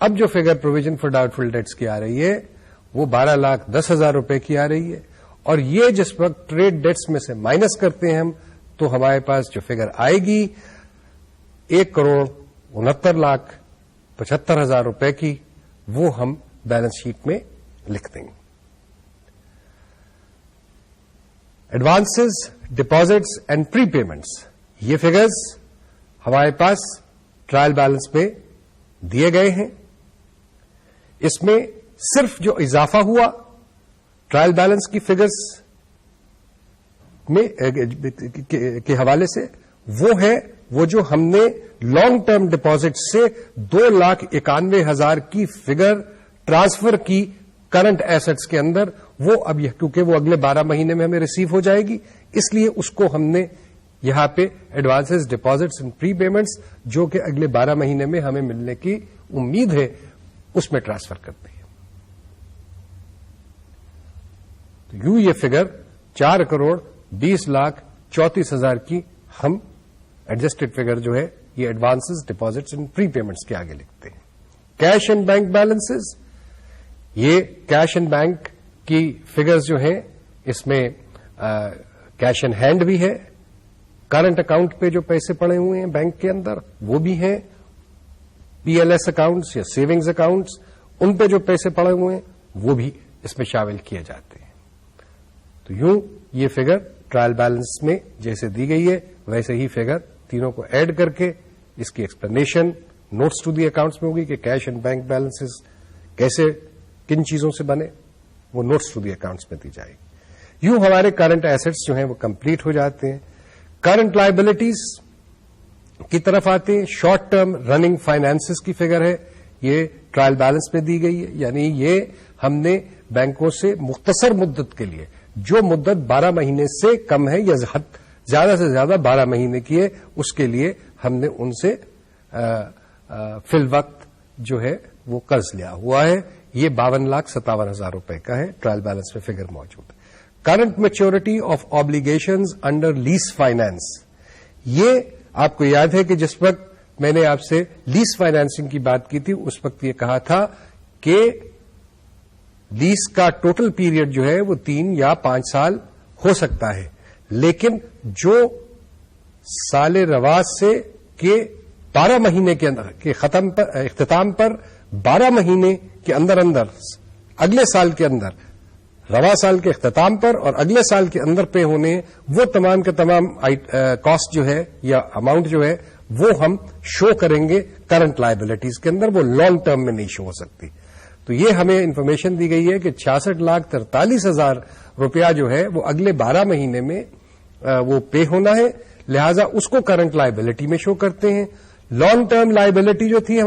اب جو figure provision for doubtful debts کی آ رہی ہے وہ 12,10,000 روپے کی آ رہی ہے. اور یہ جس وقت ٹریڈ ڈیٹس میں سے مائنس کرتے ہیں ہم تو ہمارے پاس جو فگر آئے گی 1,69,75,000 روپے کی, وہ ہم بیلنس شیٹ میں لکھ دیں گے. Advances, deposits and prepayments, یہ فگرز ہمارے پاس ٹرائل بیلنس میں دیے گئے ہیں. اس میں صرف جو اضافہ ہوا ٹرائل بیلنس کی فگرز میں کے حوالے سے وہ ہے وہ جو ہم نے لانگ ٹرم ڈپازٹ سے 2,91,000 کی فگر ٹرانسفر کی کرنٹ ایسٹس کے اندر, وہ اب کیونکہ وہ اگلے 12 مہینے میں ہمیں ریسیو ہو جائے گی اس لیے اس کو ہم نے یہاں پہ advances, deposits and prepayments جو کہ اگلے 12 مہینے میں ہمیں ملنے کی امید ہے اس میں ٹرانسفر کرتے ہیں. تو یوں یہ فگر 4,20,34,000 کی ہم ایڈجسٹڈ فگر جو ہے یہ advances, deposits and prepayments کے آگے لکھتے ہیں. کیش اینڈ بینک بیلنسز, یہ کیش اینڈ بینک کی فگرز جو ہیں اس میں کیش اینڈ ہینڈ بھی ہے, کرنٹ اکاؤنٹ پہ جو پیسے پڑے ہوئے ہیں بینک کے اندر وہ بھی ہیں, پی ایل ایس اکاؤنٹس یا سیونگز اکاؤنٹس ان پہ جو پیسے پڑے ہوئے ہیں وہ بھی اس میں شامل کیے جاتے ہیں. تو یوں یہ فگر ٹرائل بیلنس میں جیسے دی گئی ہے ویسے ہی فگر تینوں کو ایڈ کر کے اس کی explanation notes to the accounts میں ہوگی کہ کیش اینڈ بینک بیلنسز کیسے کن چیزوں سے بنے, وہ نوٹس ٹو دی اکاؤنٹس میں دی جائے گی. یوں ہمارے کرنٹ ایسٹس جو ہیں وہ کمپلیٹ ہو جاتے ہیں. کرنٹ لائبلٹیز کی طرف آتے ہیں. شارٹ ٹرم رننگ فائنانسز کی فگر ہے, یہ ٹرائل بیلنس میں دی گئی ہے, یعنی یہ ہم نے بینکوں سے مختصر مدت کے لیے جو مدت 12 مہینے سے کم ہے یا زیادہ سے زیادہ 12 مہینے کی ہے اس کے لیے ہم نے ان سے فی الوقت جو ہے وہ قرض لیا ہوا ہے. یہ 52,57,000 روپے کا ہے, ٹرائل بیلنس میں فگر موجود ہے. Current maturity of obligations under lease finance, یہ آپ کو یاد ہے کہ جس وقت میں نے آپ سے لیز فائنانسنگ کی بات کی تھی اس وقت یہ کہا تھا کہ لیز کا ٹوٹل پیریڈ جو ہے وہ 3 یا 5 سال ہو سکتا ہے, لیکن جو سال رواں سے کے 12 مہینے کے اندر کے اختتام پر 12 مہینے کے اندر اگلے سال کے اندر رواں سال کے اختتام پر اور اگلے سال کے اندر پے ہونے وہ تمام کے تمام کاسٹ جو ہے یا اماؤنٹ جو ہے وہ ہم شو کریں گے کرنٹ لائبلٹیز کے اندر, وہ لانگ ٹرم میں نہیں شو ہو سکتی. تو یہ ہمیں انفارمیشن دی گئی ہے کہ 66,43,000 روپیہ جو ہے وہ اگلے 12 مہینے میں وہ پے ہونا ہے, لہذا اس کو کرنٹ لائبلٹی میں شو کرتے ہیں. لانگ ٹرم لائبلٹی جو تھی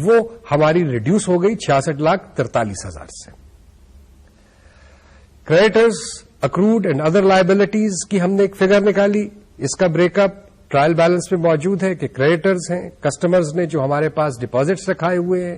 وہ ہماری ریڈیوس ہو گئی 66,43,000 سے. Creditors accrued and other liabilities کی ہم نے ایک فگر نکالی. اس کا بریک اپ ٹرائل بیلنس میں موجود ہے کہ کریڈیٹرز ہیں کسٹمرز نے جو ہمارے پاس ڈپازٹس رکھائے ہوئے ہیں.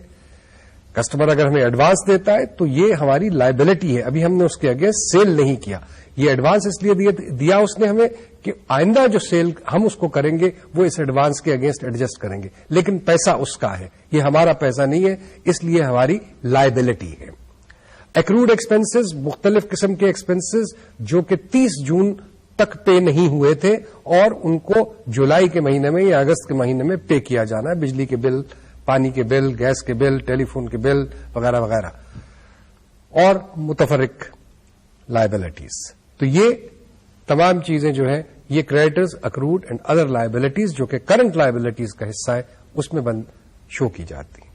کسٹمر اگر ہمیں ایڈوانس دیتا ہے تو یہ ہماری لائبلٹی ہے, ابھی ہم نے اس کے اگینسٹ سیل نہیں کیا. یہ ایڈوانس اس لیے دیا اس نے ہمیں کہ آئندہ جو سیل ہم اس کو کریں گے وہ اس ایڈوانس کے اگینسٹ ایڈجسٹ کریں گے, لیکن پیسہ اس کا ہے, یہ ہمارا پیسہ نہیں ہے, اس لیے ہماری لائبلٹی ہے. ایکروڈ ایکسپنسز, مختلف قسم کے ایکسپنسز جو کہ 30 جون تک پے نہیں ہوئے تھے اور ان کو جولائی کے مہینے میں یا اگست کے مہینے میں پے کیا جانا ہے. بجلی کے بل, پانی کے بل, گیس کے بل, ٹیلی فون کے بل وغیرہ وغیرہ, اور متفرق لائبلٹیز. تو یہ تمام چیزیں جو ہیں یہ creditors accrued and other liabilities جو کہ کرنٹ لائبلٹیز کا حصہ ہے اس میں شو کی جاتی ہیں.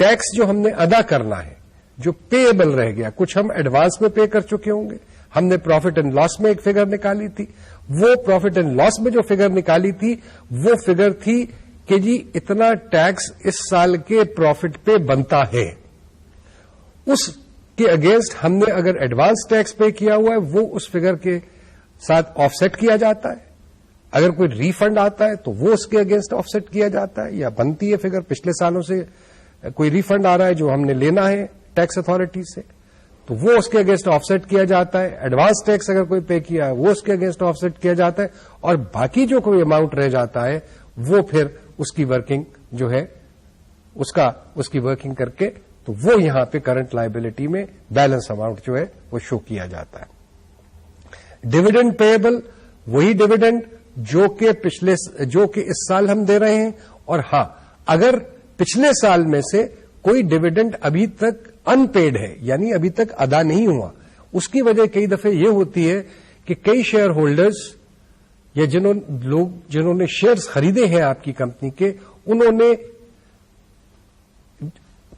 ٹیکس جو ہم نے ادا کرنا ہے جو پے ایبل رہ گیا, کچھ ہم ایڈوانس میں پے کر چکے ہوں گے. ہم نے پروفٹ اینڈ لاس میں ایک فگر نکالی تھی, وہ پروفٹ اینڈ لاس میں جو فگر نکالی تھی وہ فگر تھی کہ جی اتنا ٹیکس اس سال کے پروفٹ پہ بنتا ہے. اس کے اگینسٹ ہم نے اگر ایڈوانس ٹیکس پے کیا ہوا ہے وہ اس فگر کے ساتھ آف سیٹ کیا جاتا ہے. اگر کوئی ریفنڈ آتا ہے تو وہ اس کے اگینسٹ آف سیٹ کیا جاتا ہے, یا بنتی ہے فگر پچھلے سالوں سے کوئی ریفنڈ آ رہا ہے جو ہم نے لینا ہے ٹیکس اتھارٹی سے تو وہ اس کے اگینسٹ آف سیٹ کیا جاتا ہے. ایڈوانس ٹیکس اگر کوئی پے کیا ہے وہ اس کے اگینسٹ آف سیٹ کیا جاتا ہے, اور باقی جو کوئی اماؤنٹ رہ جاتا ہے وہ پھر اس کی ورکنگ جو ہے اس کی ورکنگ کر کے تو وہ یہاں پہ کرنٹ لائبلٹی میں بیلنس اماؤنٹ جو ہے وہ شو کیا جاتا ہے. ڈویڈنڈ پیبل, وہی ڈویڈنڈ جو کہ اس سال ہم دے رہے ہیں, اور ہاں اگر پچھلے سال میں سے کوئی ڈویڈنڈ ابھی تک ان پیڈ ہے یعنی ابھی تک ادا نہیں ہوا, اس کی وجہ کئی دفعہ یہ ہوتی ہے کہ کئی شیئر ہولڈرز یا جنہوں نے شیئرز خریدے ہیں آپ کی کمپنی کے, انہوں نے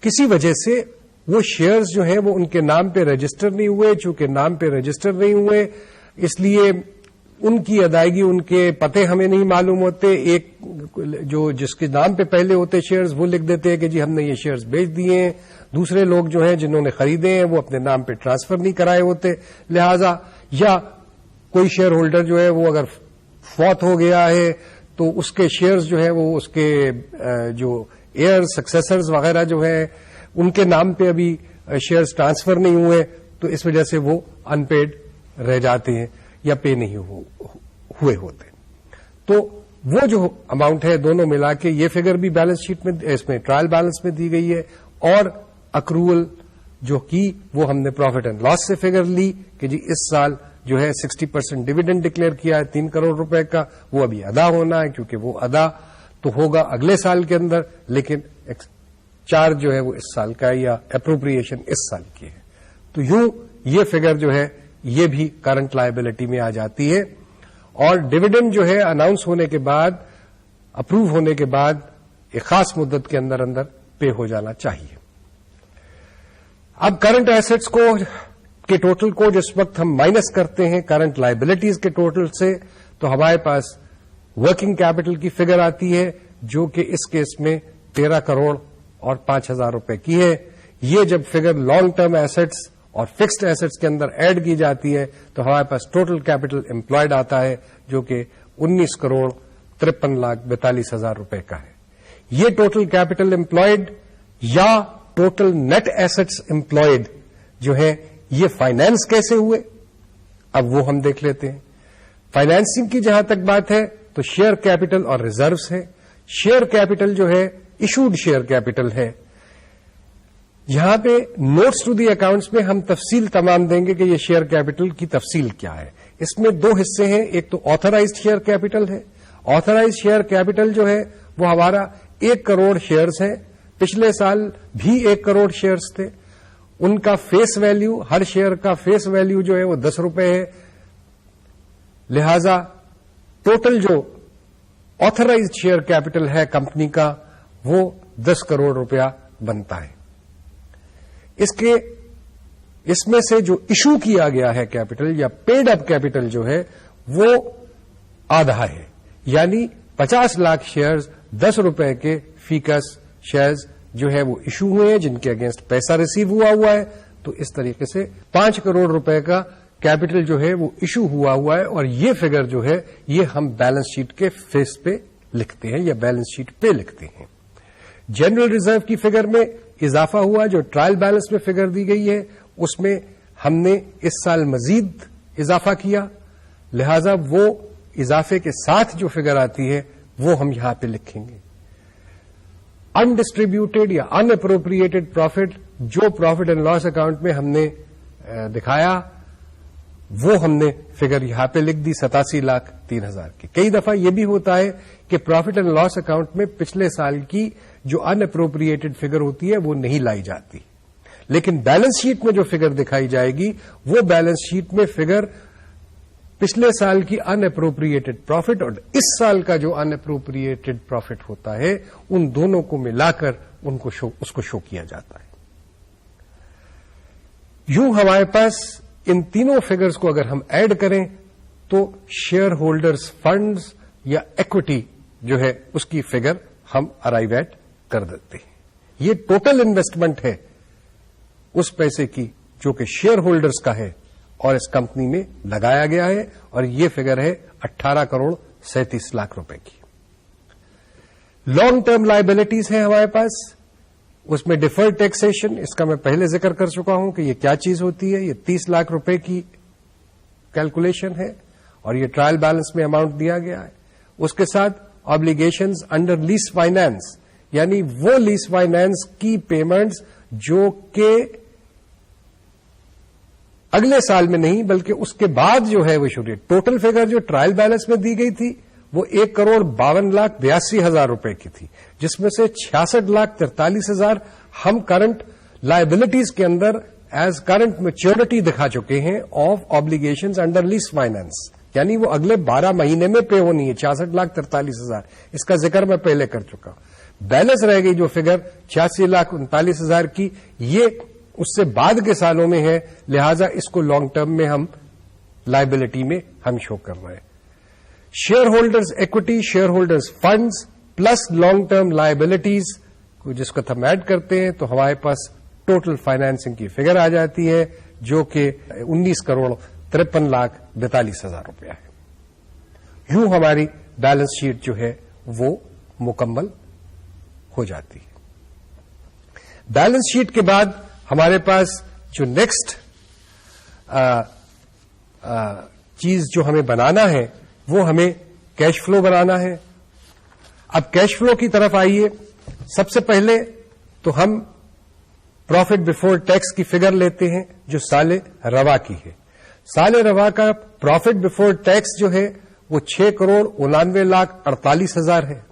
کسی وجہ سے وہ شیئرز جو ہیں وہ ان کے نام پہ رجسٹر نہیں ہوئے. چونکہ نام پہ رجسٹر نہیں ہوئے اس لیے ان کی ادائیگی, ان کے پتے ہمیں نہیں معلوم ہوتے. ایک جس کے نام پہ پہلے ہوتے شیئرز وہ لکھ دیتے ہیں کہ جی ہم نے یہ شیئرز بیچ دیے ہیں. دوسرے لوگ جو ہیں جنہوں نے خریدے ہیں وہ اپنے نام پہ ٹرانسفر نہیں کرائے ہوتے. لہذا یا کوئی شیئر ہولڈر جو ہے وہ اگر فوت ہو گیا ہے تو اس کے شیئرز جو ہے وہ اس کے جو ایئر سکسیسرز وغیرہ جو ہیں ان کے نام پہ ابھی شیئرز ٹرانسفر نہیں ہوئے, تو اس وجہ سے وہ ان پیڈ رہ جاتے ہیں یا پے نہیں ہوئے ہوتے. تو وہ جو اماؤنٹ ہے دونوں ملا کے یہ فگر بھی بیلنس شیٹ میں اس میں ٹرائل بیلنس میں دی گئی ہے, اور اکروول جو کی وہ ہم نے پروفٹ اینڈ لاس سے فگر لی کہ جی اس سال جو ہے 60% ڈویڈنڈ ڈکلیئر کیا ہے 3 کروڑ روپے کا, وہ ابھی ادا ہونا ہے کیونکہ وہ ادا تو ہوگا اگلے سال کے اندر, لیکن چارج جو ہے وہ اس سال کا ہے یا اپروپریشن اس سال کی ہے. تو یوں یہ فگر جو ہے یہ بھی کرنٹ لائبلٹی میں آ جاتی ہے, اور ڈویڈنڈ جو ہے اناؤنس ہونے کے بعد, اپروو ہونے کے بعد ایک خاص مدت کے اندر پے ہو جانا چاہیے. اب کرنٹ ایسٹس کے ٹوٹل کو جس وقت ہم مائنس کرتے ہیں کرنٹ لائبلٹیز کے ٹوٹل سے تو ہمارے پاس ورکنگ کیپٹل کی فگر آتی ہے جو کہ اس کیس میں 13 کروڑ اور 5,000 روپے کی ہے. یہ جب فگر لانگ ٹرم ایسٹس اور فکسڈ ایسٹس کے اندر ایڈ کی جاتی ہے تو ہمارے پاس ٹوٹل کیپٹل امپلائڈ آتا ہے جو کہ 19 کروڑ 53,42,000 روپے کا ہے. یہ ٹوٹل کیپٹل امپلائڈ یا ٹوٹل نیٹ ایسٹس امپلائڈ جو ہے یہ فائنانس کیسے ہوئے اب وہ ہم دیکھ لیتے ہیں. فائنانسنگ کی جہاں تک بات ہے تو شیئر کیپٹل اور ریزروس ہے. شیئر کیپٹل جو ہے ایشوڈ شیئر کیپٹل ہے. یہاں پہ نوٹس ٹو دی اکاؤنٹس میں ہم تفصیل تمام دیں گے کہ یہ شیئر کیپٹل کی تفصیل کیا ہے. اس میں 2 حصے ہیں, ایک تو آتھرائزڈ شیئر کیپٹل ہے. آتھرائزڈ شیئر کیپٹل جو ہے وہ ہمارا 1 کروڑ شیئرز ہیں. پچھلے سال بھی 1 کروڑ شیئرز تھے. ان کا فیس ویلیو, ہر شیئر کا فیس ویلیو جو ہے وہ 10 روپے ہے. لہذا ٹوٹل جو آتھرائزڈ شیئر کیپٹل ہے کمپنی کا وہ 10 کروڑ روپیہ بنتا ہے. اس میں سے جو ایشو کیا گیا ہے کیپٹل یا پیڈ اپ کیپٹل جو ہے وہ آدھا ہے, یعنی 50 لاکھ شیئرز ₹10 के फीकस शेयर्स जो है वो इशू हुए हैं, जिनके अगेंस्ट पैसा रिसीव हुआ है। तो इस तरीके से ₹5 करोड़ का कैपिटल जो है वो इशू हुआ है, और ये फिगर जो है ये हम बैलेंस शीट के फेस पे लिखते हैं या बैलेंस शीट पे लिखते हैं। जनरल रिजर्व की फिगर में इजाफा हुआ, जो ट्रायल बैलेंस में फिगर दी गई है उसमें हमने इस साल मजीद इजाफा किया, लिहाजा वो इजाफे के साथ जो फिगर आती है वो हम यहां पे लिखेंगे। अनडिस्ट्रीब्यूटेड या अनअप्रोप्रिएटेड प्रॉफिट, जो प्रॉफिट एंड लॉस अकाउंट में हमने दिखाया वो हमने फिगर यहां पे लिख दी 87,03,000 की। कई दफा यह भी होता है कि प्रॉफिट एंड लॉस अकाउंट में पिछले साल की जो अनअप्रोप्रिएटेड फिगर होती है वो नहीं लाई जाती, लेकिन बैलेंस शीट में जो फिगर दिखाई जाएगी वो बैलेंस शीट में फिगर पिछले साल की अनअप्रोप्रिएटेड प्रॉफिट और इस साल का जो अनअप्रोप्रिएटेड प्रॉफिट होता है उन दोनों को मिलाकर उसको शो किया जाता है। यूं हमारे पास इन तीनों फिगर्स को अगर हम ऐड करें तो शेयर होल्डर्स फंड्स या इक्विटी जो है उसकी फिगर हम अराइव एट कर देते हैं। ये टोटल इन्वेस्टमेंट है उस पैसे की जो कि शेयर होल्डर्स का है और इस कंपनी में लगाया गया है, और ये फिगर है 18 करोड़ 37 लाख रुपए की। लॉन्ग टर्म लायबिलिटीज है हमारे पास, उसमें डिफर्ड टैक्सेशन, इसका मैं पहले जिक्र कर चुका हूं कि ये क्या चीज होती है। ये 30 लाख रुपए की कैलकुलेशन है और ये ट्रायल बैलेंस में अमाउंट दिया गया है। उसके साथ ऑब्लिगेशंस अंडर लीज फाइनेंस, यानी वो लीज फाइनेंस की पेमेंट्स जो कि अगले साल में नहीं बल्कि उसके बाद जो है वो शुरू है। टोटल फिगर जो ट्रायल बैलेंस में दी गई थी वो 1,52,82,000 रुपए की थी, जिसमें से 66,43,000 हम करंट लायबिलिटीज के अंदर एज करंट मैच्योरिटी दिखा चुके हैं of obligations under lease finance, यानी वो अगले 12 महीने में पे होनी है 66,43,000। इसका जिक्र मैं पहले कर चुका। बैलेंस रह गई जो फिगर 86,39,000 की, ये उससे बाद के सालों में है, लिहाजा इसको लॉन्ग टर्म में हम लायबिलिटी में हम शो कर रहे हैं। Share holders equity, share holders funds plus long term liabilities को जिसको हम ऐड करते हैं तो हमारे पास टोटल फाइनेंसिंग की फिगर आ जाती है जो कि 19 करोड़ 53,42,000 रुपया है। यूं हमारी बैलेंस शीट जो है वो मुकम्मल हो जाती है। बैलेंस शीट के बाद हमारे पास जो नेक्स्ट चीज जो हमें बनाना है वो हमें कैश फ्लो बनाना है। अब कैश फ्लो की तरफ आइए। सबसे पहले तो हम प्रॉफिट बिफोर टैक्स की फिगर लेते हैं जो साले रवा की है। साले रवा का प्रॉफिट बिफोर टैक्स जो है वो 6,99,48,000 है।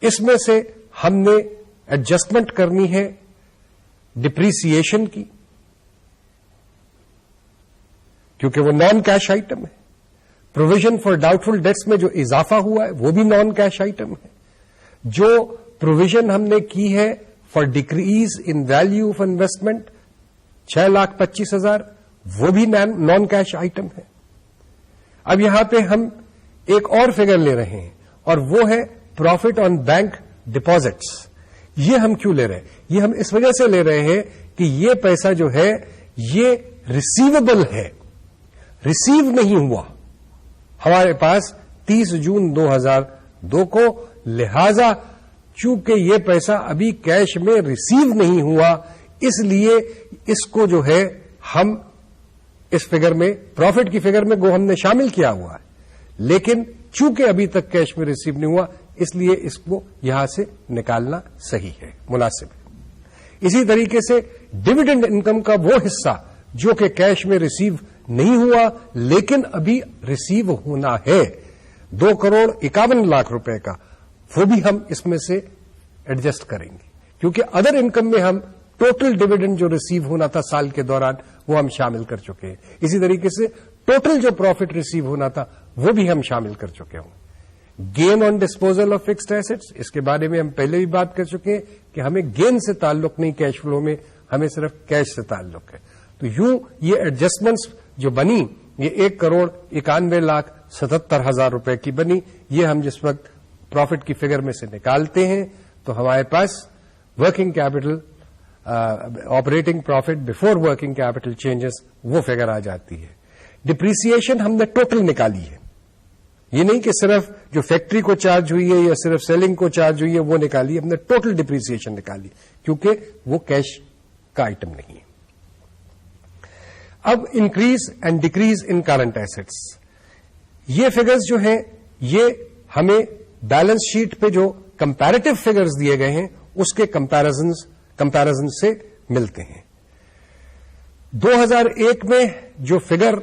इसमें से हमने एडजस्टमेंट करनी है डिप्रीसिएशन की, क्योंकि वो नॉन कैश आइटम है। प्रोविजन फॉर डाउटफुल डेट्स में जो इजाफा हुआ है वो भी नॉन कैश आइटम है। जो प्रोविजन हमने की है for decrease in value of investment 6,25,000 वो भी नॉन कैश आइटम है। अब यहां पे हम एक और फिगर ले रहे हैं और वो है प्रॉफिट ऑन बैंक डिपॉजिट्स। ये हम क्यों ले रहे हैं? ये हम इस वजह से ले रहे हैं कि ये पैसा जो है ये रिसीवेबल है, रिसीव नहीं हुआ हमारे पास 30 जून 2002 को, लिहाजा चूंकि ये पैसा अभी कैश में रिसीव नहीं हुआ इसलिए इसको जो है हम इस फिगर में प्रॉफिट की फिगर में हमने शामिल किया हुआ है, लेकिन चूंकि अभी तक कैश में रिसीव नहीं हुआ इसलिए इसको यहां से निकालना सही है, मुनासिब है। इसी तरीके से डिविडेंड इनकम का वो हिस्सा जो कि कैश में रिसीव नहीं हुआ लेकिन अभी रिसीव होना है 2,51,00,000 रुपए का, वो भी हम इसमें से एडजस्ट करेंगे, क्योंकि अदर इनकम में हम टोटल डिविडेंड जो रिसीव होना था साल के दौरान वो हम शामिल कर चुके हैं। इसी तरीके से टोटल जो प्रॉफिट रिसीव होना था वो भी हम शामिल कर चुके होंगे। Gain on disposal of fixed assets, इसके बारे में हम पहले भी बात कर चुके हैं कि हमें गेन से ताल्लुक नहीं कैश फ्लो में, हमें सिर्फ कैश से ताल्लुक है। तो यूं ये एडजस्टमेंट्स जो बनी ये 1,91,77,000 रुपए की बनी। ये हम जिस वक्त प्रॉफिट की फिगर में से निकालते हैं तो हमारे पास working capital operating profit before working capital changes वो फिगर आ जाती है। डिप्रीसिएशन हमने टोटल निकाली है, ये नहीं कि सिर्फ जो फैक्ट्री को चार्ज हुई है या सिर्फ सेलिंग को चार्ज हुई है वो निकाली, हमने टोटल डिप्रीसिएशन निकाली क्योंकि वो कैश का आइटम नहीं है। अब increase and decrease in current assets, ये फिगर्स जो हैं ये हमें बैलेंस शीट पे जो कंपैरेटिव फिगर्स दिए गए हैं उसके कंपैरिजन से मिलते हैं। 2001 में जो फिगर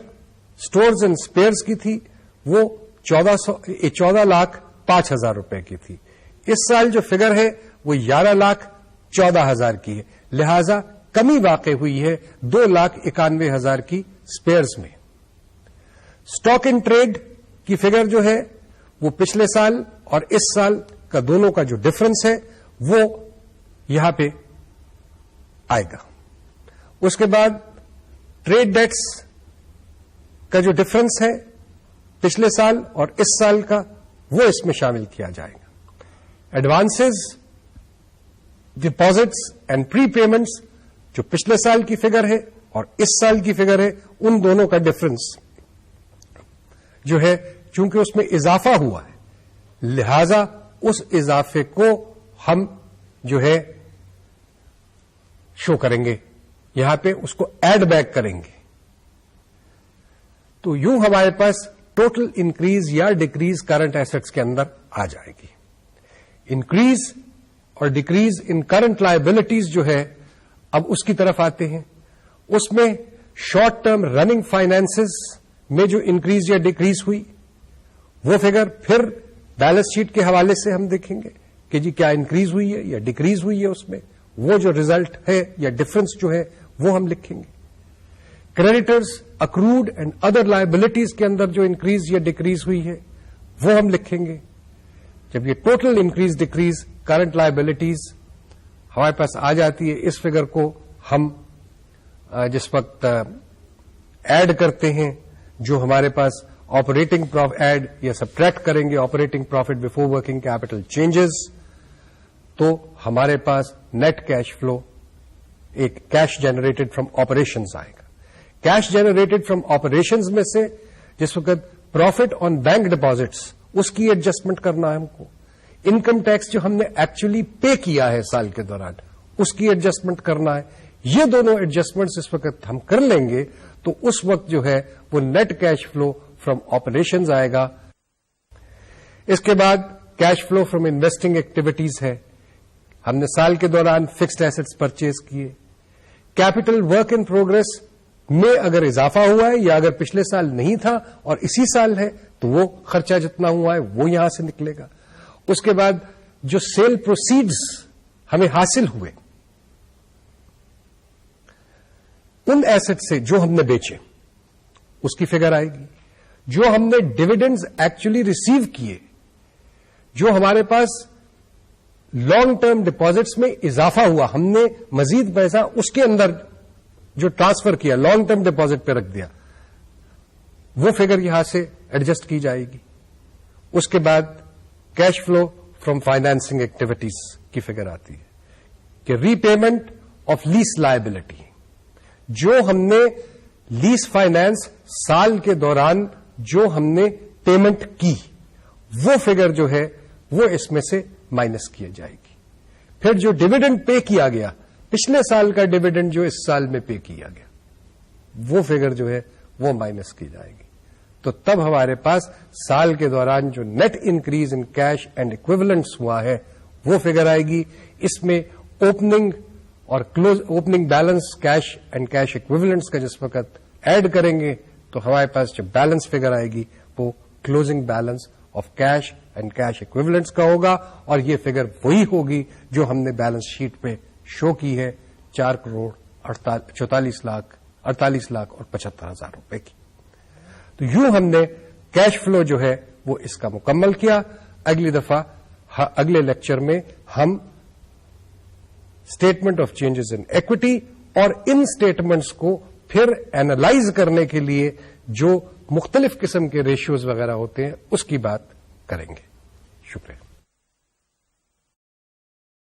स्टोर्स एंड स्पेयर्स की थी वो 14,05,000 रुपए की थी। इस साल जो फिगर है वो 11,14,000 की है, लिहाजा कमी वाकई हुई है 2,91,000 की स्पेयर्स में। स्टॉक इन ट्रेड की फिगर जो है वो पिछले साल और इस साल का दोनों का जो डिफरेंस है वो यहां पे आएगा। उसके बाद ट्रेड डेट्स का जो डिफरेंस है पिछले साल और इस साल का वो इसमें शामिल किया जाएगा। Advances, deposits and pre payments जो पिछले साल की फिगर है और इस साल की फिगर है उन दोनों का डिफरेंस जो है चूंकि उसमें इजाफा हुआ है लिहाजा उस इजाफे को हम जो है शो करेंगे, यहां पे उसको ऐड बैक करेंगे। तो यूं हमारे पास टोटल इंक्रीज या डिक्रीज करंट एसेट्स के अंदर आ जाएगी। इंक्रीज और डिक्रीज इन करंट लायबिलिटीज जो है अब उसकी तरफ आते हैं। उसमें शॉर्ट टर्म रनिंग फाइनेंसेस में जो इंक्रीज या डिक्रीज हुई वो फिगर फिर बैलेंस शीट के हवाले से हम देखेंगे कि जी क्या इंक्रीज हुई है या डिक्रीज हुई है, उसमें वो जो रिजल्ट है या डिफरेंस जो है वो हम लिखेंगे। Creditors, accrued and other liabilities के अंदर जो इंक्रीज या डिक्रीज हुई है वो हम लिखेंगे। जब ये total increase decrease current liabilities हमारे पास आ जाती है, इस फिगर को हम जिस वक्त ऐड करते हैं जो हमारे पास ऑपरेटिंग प्रॉफिट ऐड या सब्ट्रैक्ट करेंगे operating profit before working capital changes, तो हमारे पास नेट कैश फ्लो एक कैश जनरेटेड फ्रॉम ऑपरेशंस आएगा। कैश जनरेटेड फ्रॉम ऑपरेशंस में से जिस वक्त प्रॉफिट ऑन बैंक डिपॉजिट्स उसकी एडजस्टमेंट करना है हमको, इनकम टैक्स जो हमने एक्चुअली पे किया है साल के दौरान उसकी एडजस्टमेंट करना है। ये दोनों एडजस्टमेंट्स इस वक्त हम कर लेंगे तो उस वक्त जो है वो net cash flow from operations आएगा। इसके बाद cash flow from investing activities है, हमने साल के दौरान फिक्स्ड एसेट्स परचेज किए। कैपिटल वर्क इन प्रोग्रेस में अगर इजाफा हुआ है या अगर पिछले साल नहीं था और इसी साल है तो वो खर्चा जितना हुआ है वो यहां से निकलेगा। उसके बाद जो सेल प्रोसीड्स हमें हासिल हुए उन एसेट से जो हमने बेचे उसकी फिगर आएगी। जो हमने डिविडेंड्स एक्चुअली रिसीव किए, जो हमारे पास लॉन्ग टर्म डिपॉजिट्स में इजाफा हुआ, हमने मजीद पैसा उसके अंदर जो ट्रांसफर किया लॉन्ग टर्म डिपॉजिट पे रख दिया, वो फिगर यहां से एडजस्ट की जाएगी। उसके बाद cash flow from financing activities की फिगर आती है कि रीपेमेंट ऑफ लीज लायबिलिटी, जो हमने लीज फाइनेंस साल के दौरान जो हमने पेमेंट की वो फिगर जो है वो इसमें से माइनस की जाएगी। फिर जो डिविडेंड पे किया गया, पिछले साल का डिविडेंड जो इस साल में पे किया गया, वो फिगर जो है वो माइनस की जाएगी। तो तब हमारे पास साल के दौरान जो net increase in cash and equivalents हुआ है वो फिगर आएगी। इसमें ओपनिंग और close opening balance cash and cash equivalents का जिस वक्त ऐड करेंगे तो हमारे पास जो बैलेंस फिगर आएगी वो closing balance of cash and cash equivalents का होगा और ये फिगर वही होगी जो हमने बैलेंस शीट पे शो की है, 4,48,00,000 और 75,000 रुपए की। तो यूं हमने कैश फ्लो जो है वो इसका मुकम्मल किया। अगली दफा अगले लेक्चर में हम statement of changes in equity और इन स्टेटमेंट्स को फिर एनालाइज करने के लिए जो मुख्तलिफ किस्म के रेशियोज वगैरह होते हैं उसकी बात करेंगे। शुक्रिया।